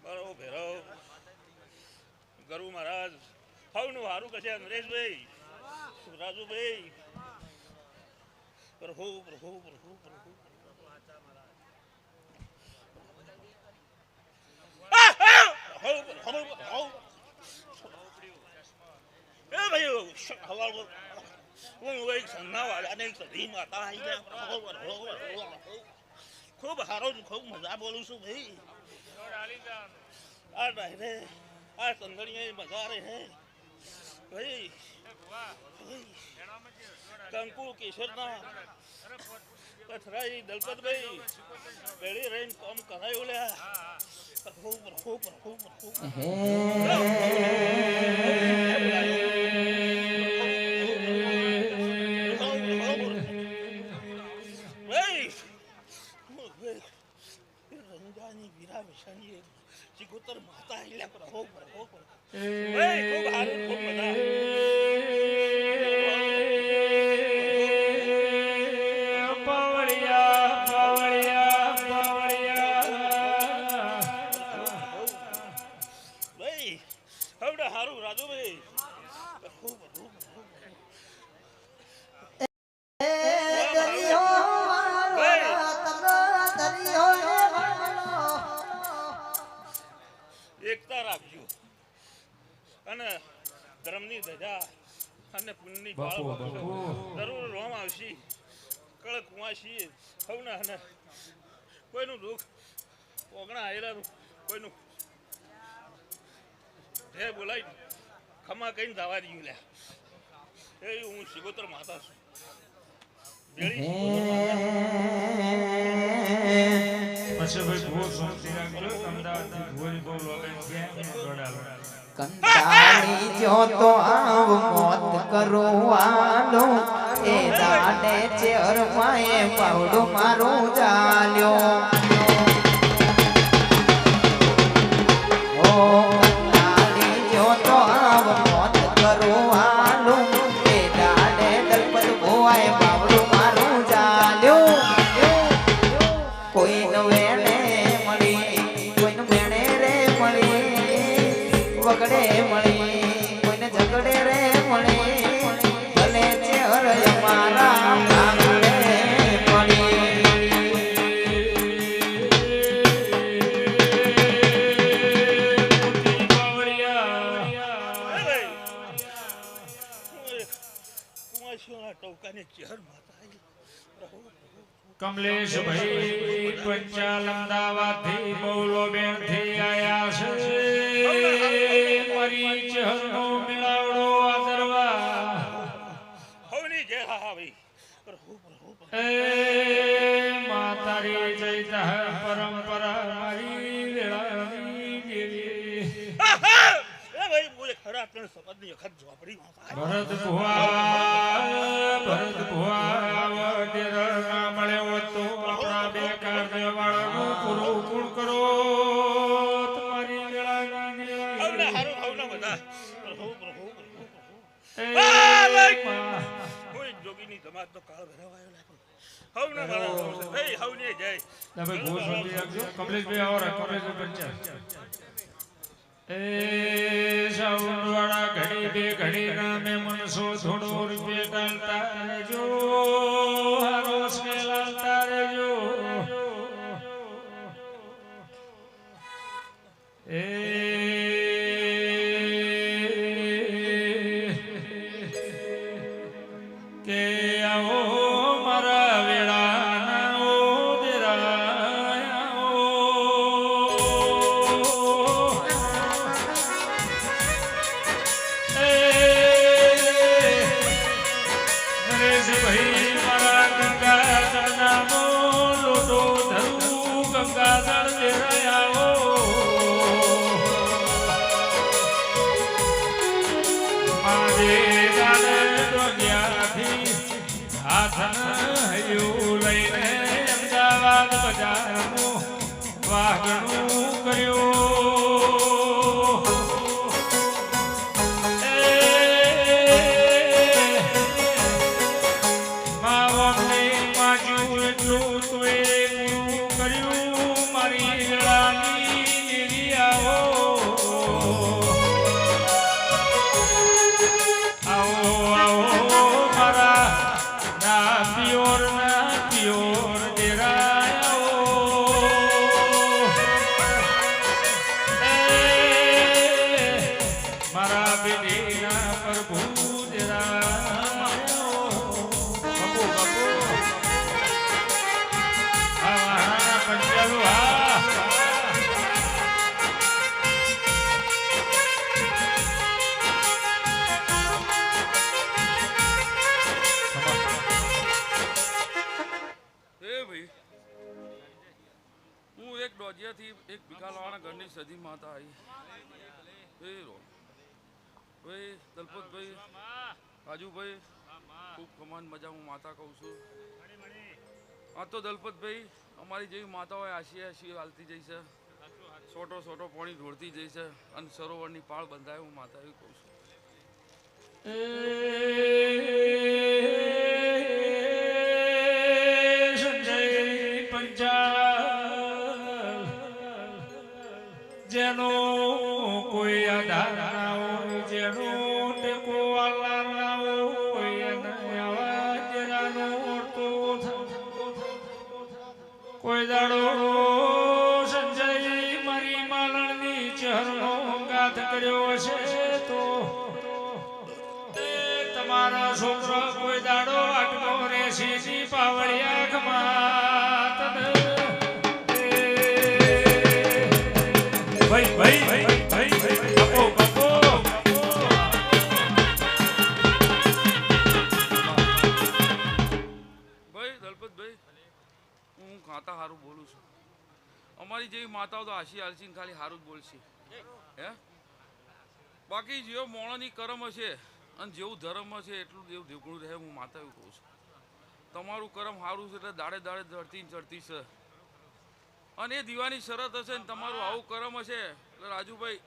મારો ભેરવ ગરુ મહારાજ હવનું હારું કશે નરેશભાઈ રાજુભાઈ પ્રભુ પ્રભુ પ્રભુ પ્રભુ ખૂબ સારો ખૂબ મજા બોલું છું ભાઈ આ ડાયરે આ સંગણીએ મજા રે હે ભાઈ કંકુ કેશરના પથરાઈ દલપતભાઈ બેડી રહીને કામ કરાયું લ્યા પ્રભુ પ્રભુ પ્રભુ પ્રભુ રંગાની વીરા વિશાની ચિકોતર માતા હિલા પ્રભુ પ્રભુ ખૂબ હારું ખૂબ મજા હારું રાજુભાઈ એકતા રાખજો અને ધર્મની ધજા અને પુણ્યની પાળ જરૂર રોમ આવશે કળ કુવાશી સૌના અને કોઈનું દુઃખ ઓગણા આવેલા કોઈનું હે બોલાય ખમા કહીને જવા દઉં લ્યા એ હું શિગોતર માતા છું કંટાળી જો તો આવ મોત કરવાનો એ દાડે ચેર માએ પાવડું મારું ચાલ્યો વગડે મળી કોઈને ઝગડે રે મળી ભલે ચેર અમારા ભાગડે મળી ટોકાની ચેર માતા કમલેશ ભાઈ પંચાલ અમદાવાદથી બૌલો બેન થી આયા છે મારી ચહેરનો મિલાવડો આદરવા હવની જય હા ભાઈ એ માતારી જય તહ પરંપરા મારી વેળાની દેવી એ ભાઈ બોલે ખરા તને સપદની વખત ઝોપડી ભરત ભુવા વડેર ના મળ્યો તો આપણા બે કાર્ય વાળાનું પૂરું પૂર્ણ કરો તમારી વેળાની હવના હારું હવના બધા પ્રભુ પ્રભુ કોઈ જોગીની જમાત તો કાળ ભરાવાયો લાગે હવના મારા ભાઈ હવની જય તમે ગોળ સમજી રાખજો કમલેશભાઈ આવો કમલેશભાઈ પંચાલ એ સાવણવાળા ઘડી બે ઘડી નામે મનસો થોડો રૂપિયા ટાલતા રહેજો હારો સ્ને લાલતા રહેજો નરેશભાઈ મારા ગંગાજળ નામો લોટો ધરું ગંગાજળ દેરાયાઓ મારે દાડે ડોગ્યાથી હાથન હૈયું લઈને અમદાવાદ બજારનું વાગણું કર્યું માવને માજુ એટલું તોય પૂરું કર્યું મારી વેળાની નિરિયાઓ આવો આવો મારા ના પિયોર ડેરાયાઓ મારા બેટીના પ્રભુ ડેરાયાઓ બાપુ બાપુ આ પંચાલુ હા હું એક ડોજિયાથી એક ભીખાલાવાના ઘરની સદી માતા આવી ભાઈ દલપતભાઈ રાજુભાઈ ખૂબ કમાન મજા હું માતા કહું છું આ તો દલપતભાઈ અમારી જેવી માતા હોય આશી હાલતી જઈ છે સોટો પાણી ઢોળતી જઈ છે અને સરોવરની પાળ બંધાય હું માતા એવું કહું છું જેનો કોઈ આધાર ના હોય જેનો ટેકો વાલા ના હોય એને આવાજરાનો તો કોઈ દાડો સંજય મારી માલણની ચહેરનો ગાથ કર્યો હશે તો તમારા છોકરો કોઈ દાડો આટલો રેસી પાવડિયા ખમાત ભાઈ બાપો ભાઈ દલપતભાઈ હું ખાતા સારું બોલું છું અમારી જેવી માતાઓ તો આશી આલસીને ખાલી સારું જ બોલશે હે બાકી જેવો મોણાની કરમ હશે અને જેવું ધર્મ હશે એટલું જેવું દેવગુણ રહે હું માતા એવું કહું છું તમારું કરમ સારું છે એટલે દાડે દાડે ચડતી છે અને એ દીવાની શરત હશે ને તમારું આવું કરમ હશે એટલે રાજુભાઈ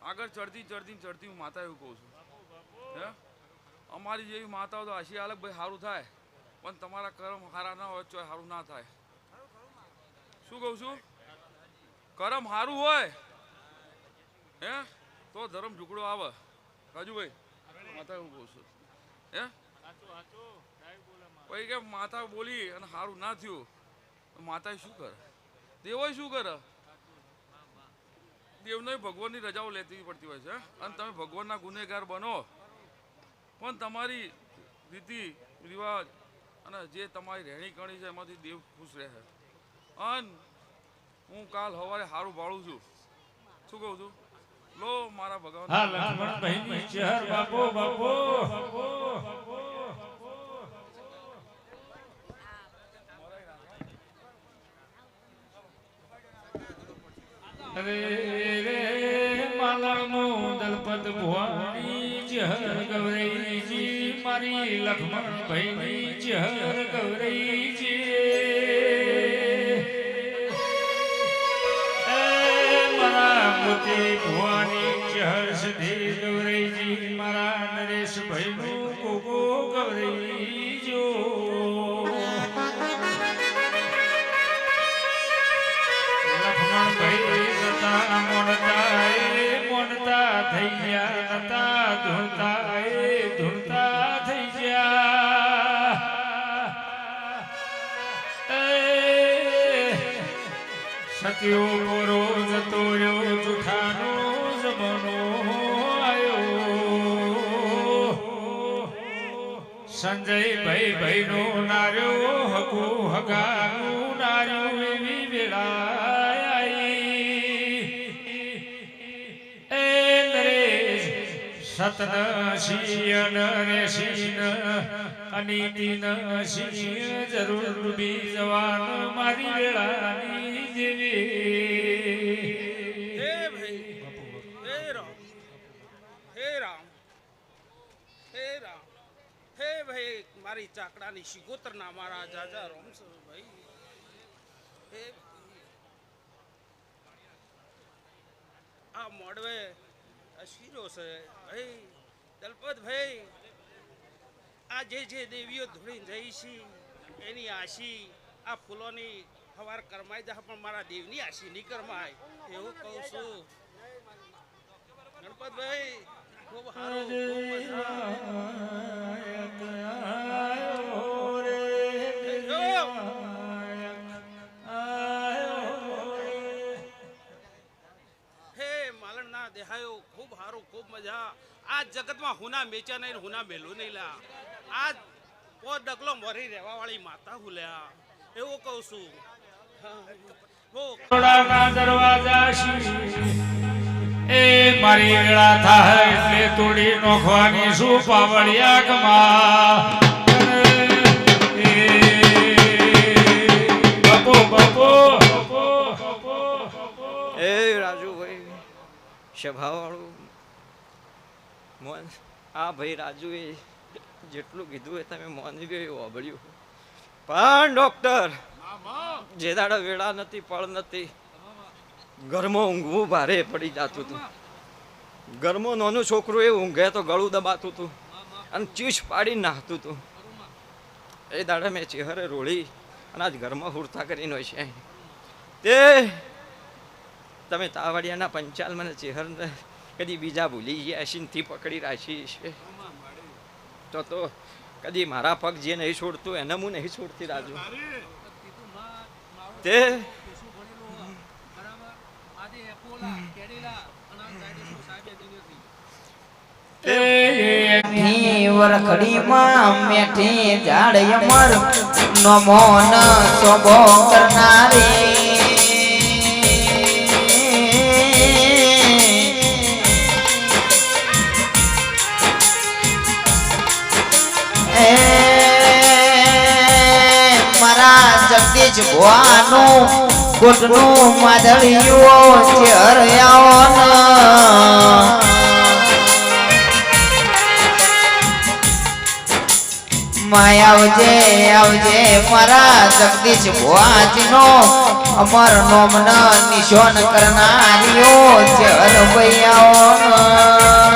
આગળ ચડતી હું માતા એવું કહું છું હે અમારી જેવી માતાઓ તો આશી હાલક ભાઈ સારું થાય પણ તમારા કરમ સારા ના હોય તો સારું ના થાય શું કહું છું કરમ સારું હોય હે તો ધર્મ ઝૂકડો આવે રાજુભાઈ માતા એવું કહું છું હે પછી કે માતા બોલી અને સારું ના થયું માતા શું કરે દેવો શું કરે દેવને ભગવાનની રજાઓ લેતી પડતી હોય છે અને તમે ભગવાનના ગુનેગાર બનો પણ તમારી રીતિ રિવાજ અને જે તમારી રહેણી કરણી છે એમાંથી દેવ ખુશ રહે અને હું કાલ સવારે સારું ભાળું છું શું કહું છું લો મારા ભગવાન હા લક્ષ્મણભાઈની ચહેર બાપો રે માલણનો દલપત ભુવાની ચહેર ગૌરઈજી મારી લક્ષ્મણભાઈની ચહેર ગૌરઈજી મારા મોતી ભુવાની ચહેર સધી ગૌરઈજી મારા નરેશભાઈનું કોકો ગૌરઈજો લક્ષ્મણભાઈ મોનતા થઈ ગયા નતા ધૂળતા થઈ ગયા સત્યો મોરો જતો રહ્યો જૂઠાનો જમાનો આવ્યો સંજયભાઈ ભાઈનો નાર્યો હગુ હગાનું નાર્યું એવી વેળા સતનસી અનરેસી અનિતિન સી જરૂર બી જવાન મારી વેળાની જેવી હે ભાઈ હે રામ હે રામ હે રામ હે ભાઈ મારી ચાકડાની શિગોતરના મારા જાજા રોમ છે ભાઈ હે આ મોડવે અશીરો છે ભાઈ દલપત ભાઈ આ જે દેવીઓ ધોળી જઈ છે એની આશી આ ફૂલોની સવાર કરમાઈ જા પણ મારા દેવની આશી નહીં કરમાય એવું કહું છું ગણપતભાઈ ખૂબ સારું ખૂબ મજા. હે માલણના દેહાયો ખૂબ સારું ખૂબ મજા. આ જગતમાં હુના મેચા નહીં ને હુના મેલું નહીં લા. આ ઓ ડગલો મરી રહેવા વાળી માતા હુલ્યા એવું કહું છું. થોડાના દરવાજા એ મારી વેળા થાય એટલે તોડી નોખવાની શું પાવળિયા કમા બપો બપો એ રાજુભાઈ સભાવાળું મોન આ ભાઈ રાજુએ જેટલું કીધું એ તમે મોની ગયું વાબળ્યું પણ ડોક્ટર જે દાડા વેળા નથી પળ નથી ઘરમાં ઊંઘવું ભારે પડી જતું હતું. ઘરમાં નાનું છોકરું એ ઊંઘે તો ગળું દબાતું હતું અને ચીસ પાડી નાખતું હતું. એ દાડા મેં ચહેરે રોળી અને આજ ઘરમાં હુરતા કરીને હોય છે તે તમે તાવડિયાના પંચાલ મને ચહેરને કદી બીજા ભૂલી ગયા શીનથી પકડી રાખી છે તો કદી મારા પગ જે નહીં છોડતું એને હું નહીં છોડતી રાજુ. તે વરખડીમાં મેઠી ઝાડ અમર નમો ન શોભો કરનારી મારા જગદીશ ભુવાનું ગોટનું માધળિયું ચેહરયાઓન માય આવજે આવજે મારા જગદીશ ભુવાજીનો અમર નોમન નિશોન કરનારીઓ ચેહર ભૈયાઓન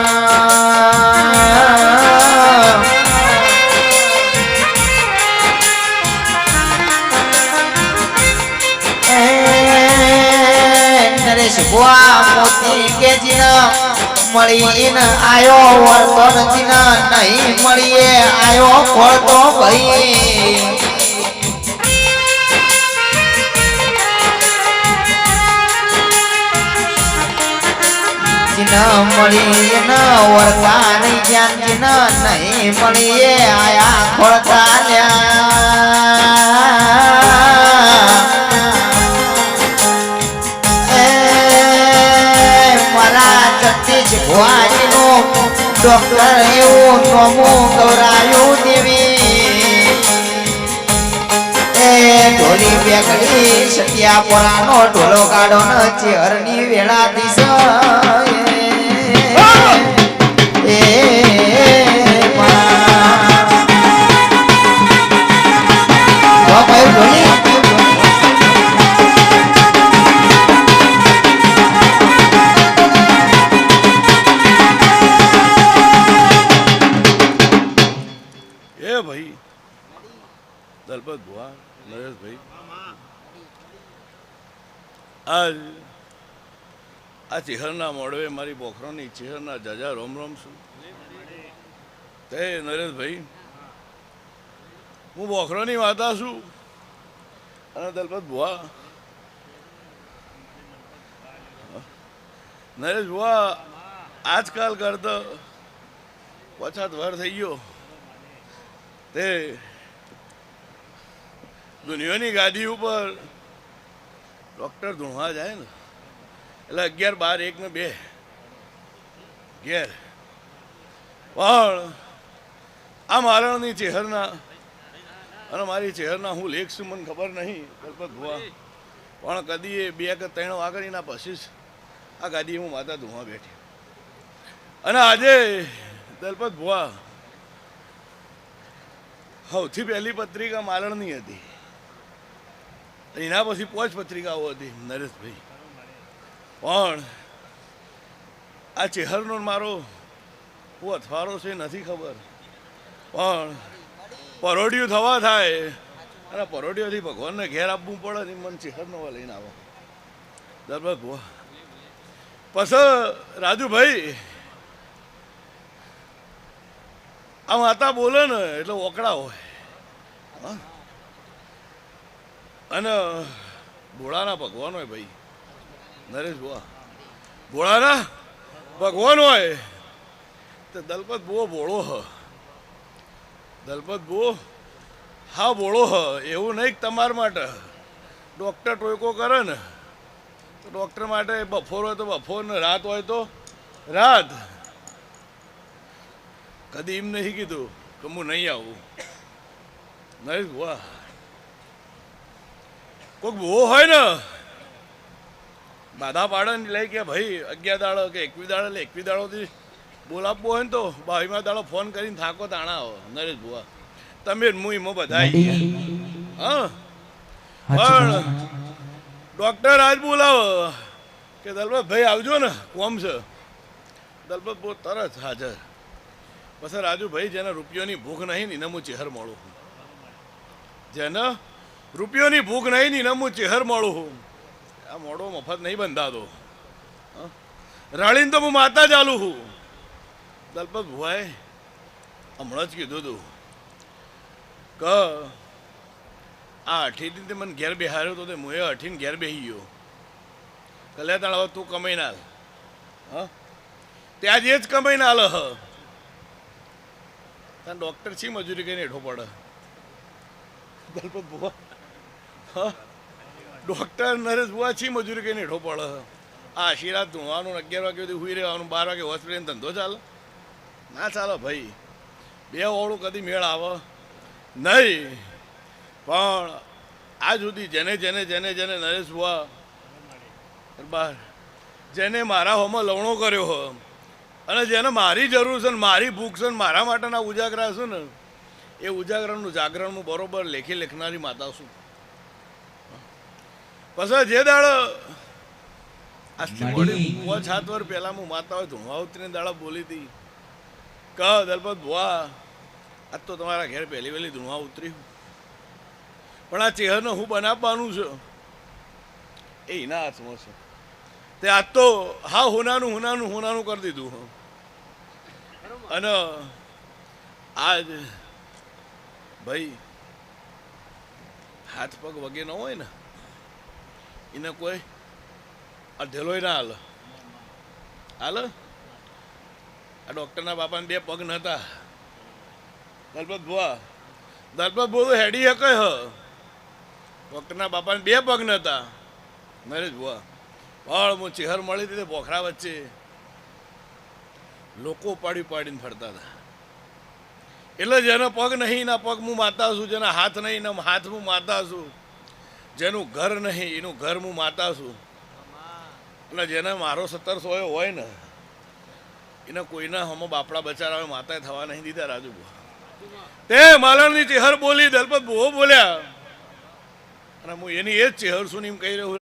મોતી કે જીના મળીને આયો વર્તન જીના નહીં મળીએ આયો ખોળતો ભાઈ જીના મળીને વર્તા નહીં જ્ઞાન જીના નહીં મળીએ આયા ખોળતા લ્યા ભુવાજીનું ડોક્ટર એવું નોમું ગૌરાયું દેવી એ ઢોલી બેકડી સત્યાપોરાનો ઢોલો કાઢો ન ચેહરની વેળા દિશ એ ઢોલી ભાઈ દલપત ભુવા નરેશભાઈ આ ચેહરના મોડવે મારી બોખરોની ચેહરના જાજા રોમ રોમ છું તે નરેશભાઈ હું બોખરોની માતા છું અને દલપત ભુવા નરેશ ભુવા આજકાલ કરતા પછાત વર થઈ ગયો તે દુનિયાની ગાદી ઉપર ડૉક્ટર ધૂણવા જાય ને એટલે 11, 12, 1 ને 2 ઘેર પણ આ મારણની ચેહરના અને મારી ચેહરના હું લેખ છું મને ખબર નહીં દલપત ભુવા, પણ કદી એ 2 કે 3 વાગણીના પછી આ ગાદી હું માતા ધુવા બેઠી. અને આજે દલપત ભુવા સૌથી પહેલી પત્રિકા મારણની હતી, એના પછી 5 પત્રિકાઓ હતી નરેશભાઈ. પણ આ ચેહરનો મારો હું અથવારો છે નથી ખબર, પણ પરોડિયું થવા થાય અને પરોડિયોથી ભગવાનને ઘેર આપવું પડે ને મને ચેહરનો લઈને આવો દલપત ભુવા. પછી રાજુભાઈ આ માતા બોલે ને એટલે ઓકળા હોય, અને ભોળાના ભગવાન હોય ભાઈ નરેશ બુઆ, ભોળાના ભગવાન હોય તો દલપત બુઓ ભોળો હ, દલપત બુઓ હા ભોળો હ. એવું નહીં કે તમારા માટે ડૉક્ટર ટોયકો કરે ને તો ડૉક્ટર માટે બપોર હોય તો બપોર ને રાત હોય તો રાત. કદી એમ નહીં કીધું કે હું નહીં આવું. નરેશ બુઆ કોઈક બહુ હોય ને બાધા પાડે ને લઈ કે ભાઈ 11 દાડો કે 21 દાડો એટલે 21 દાડોથી બોલાવવો હોય ને તો 22મા દાડો ફોન કરીને થાકો તાણા આવો નરેશ બુઆ. તમે હું એમાં બધા હા, પણ ડૉક્ટર આજ બોલાવો કે દલપત ભાઈ આવજો ને કોમ છે. દલપત બહુ તરત હાજર. પછી રાજુભાઈ જેને રૂપિયોની ભૂખ નહીં ને એને હું ચેહર મળું, જેને રૂપિયોની ભૂખ નહીં ને એને હું ચેહર મળું છું. આ મોડો મફત નહીં બંધાતો, રાણીને તો હું માતા ચાલું છું. દલપત ભુવાએ હમણાં જ કીધું હતું કે આ અઠીથી મને ઘેર બેહાર્યો તો હું એ અઠીને ઘેર બેસી ગયો. કલ્યા તાણ હવે તું કમાઈને હાલ, હા ત્યાં જે જ કમાઈને હાલ હ. ત્યાં ડૉક્ટર છે મજૂરી કરીને હેઠો પડે દલપત ભુવા, હા ડૉક્ટર નરેશ બુઆ છે મજૂરી કરીને હેઠો પડે. આ આશીર્વાદ ધોવાનું 11 વાગે સુધી સુઈ રહેવાનું, 12 વાગે હોસ્પિટલનો ધંધો ચાલે ના ચાલે ભાઈ. 2 ઓળું કદી મેળ આવે નહીં. પણ આ સુધી જેને જેને જેને જેને નરેશ બુઆ બાર જેને મારા હોમાં લવણો કર્યો હો અને જેને મારી જરૂર છે ને મારી ભૂખ છે ને મારા માટેના ઉજાગરા છે ને એ ઉજાગરાનું જાગરણનું બરોબર લેખી લેખનારી માતા છું. પછી જે દાડ આજથી 5-7 વર્ષ પહેલાં હું માતા હોય ધુમાવતીને દાડા બોલી હતી કે દલપત ભુવા આજ તો તમારા ઘેર પહેલી વહેલી ધુમા ઉતરી, પણ આ ચેહરને હું બનાવવાનું છે એ એના હાથમાં છે. તે આજ તો હા હોનાનું હોનાનું હોનાનું કરી દીધું. અને આજ ભાઈ હાથ પગ વગે ન હોય ને એને કોઈ અઢેલોય ના હાલ હાલ. આ ડૉક્ટરના બાપાને 2 પગ નહોતા દલપત ભુવા, દલપત ભુવા તો હેડી શકે હ. ડૉક્ટરના બાપાને 2 પગ નહોતા નરેશ ભુવા, પણ હું ચેહર મળી હતી પોખરા વચ્ચે લોકો પાડી પાડીને ફરતા હતા. એટલે જેનો પગ નહીં એના પગ હું માતા છું, જેના હાથ નહીં એના હાથ હું માતા છું, જેનું ઘર નહીં એનું ઘર હું માતા છું. અને જેને મારો 1700 હોય ને એને કોઈના હમો બાપડા બચારા માતાએ થવા નહીં દીધા. રાજુ તે માલણની ચેહર બોલી, દલપત બહુ બોલ્યા અને હું એની એ જ ચેહર છું એમ કહી રહ્યો.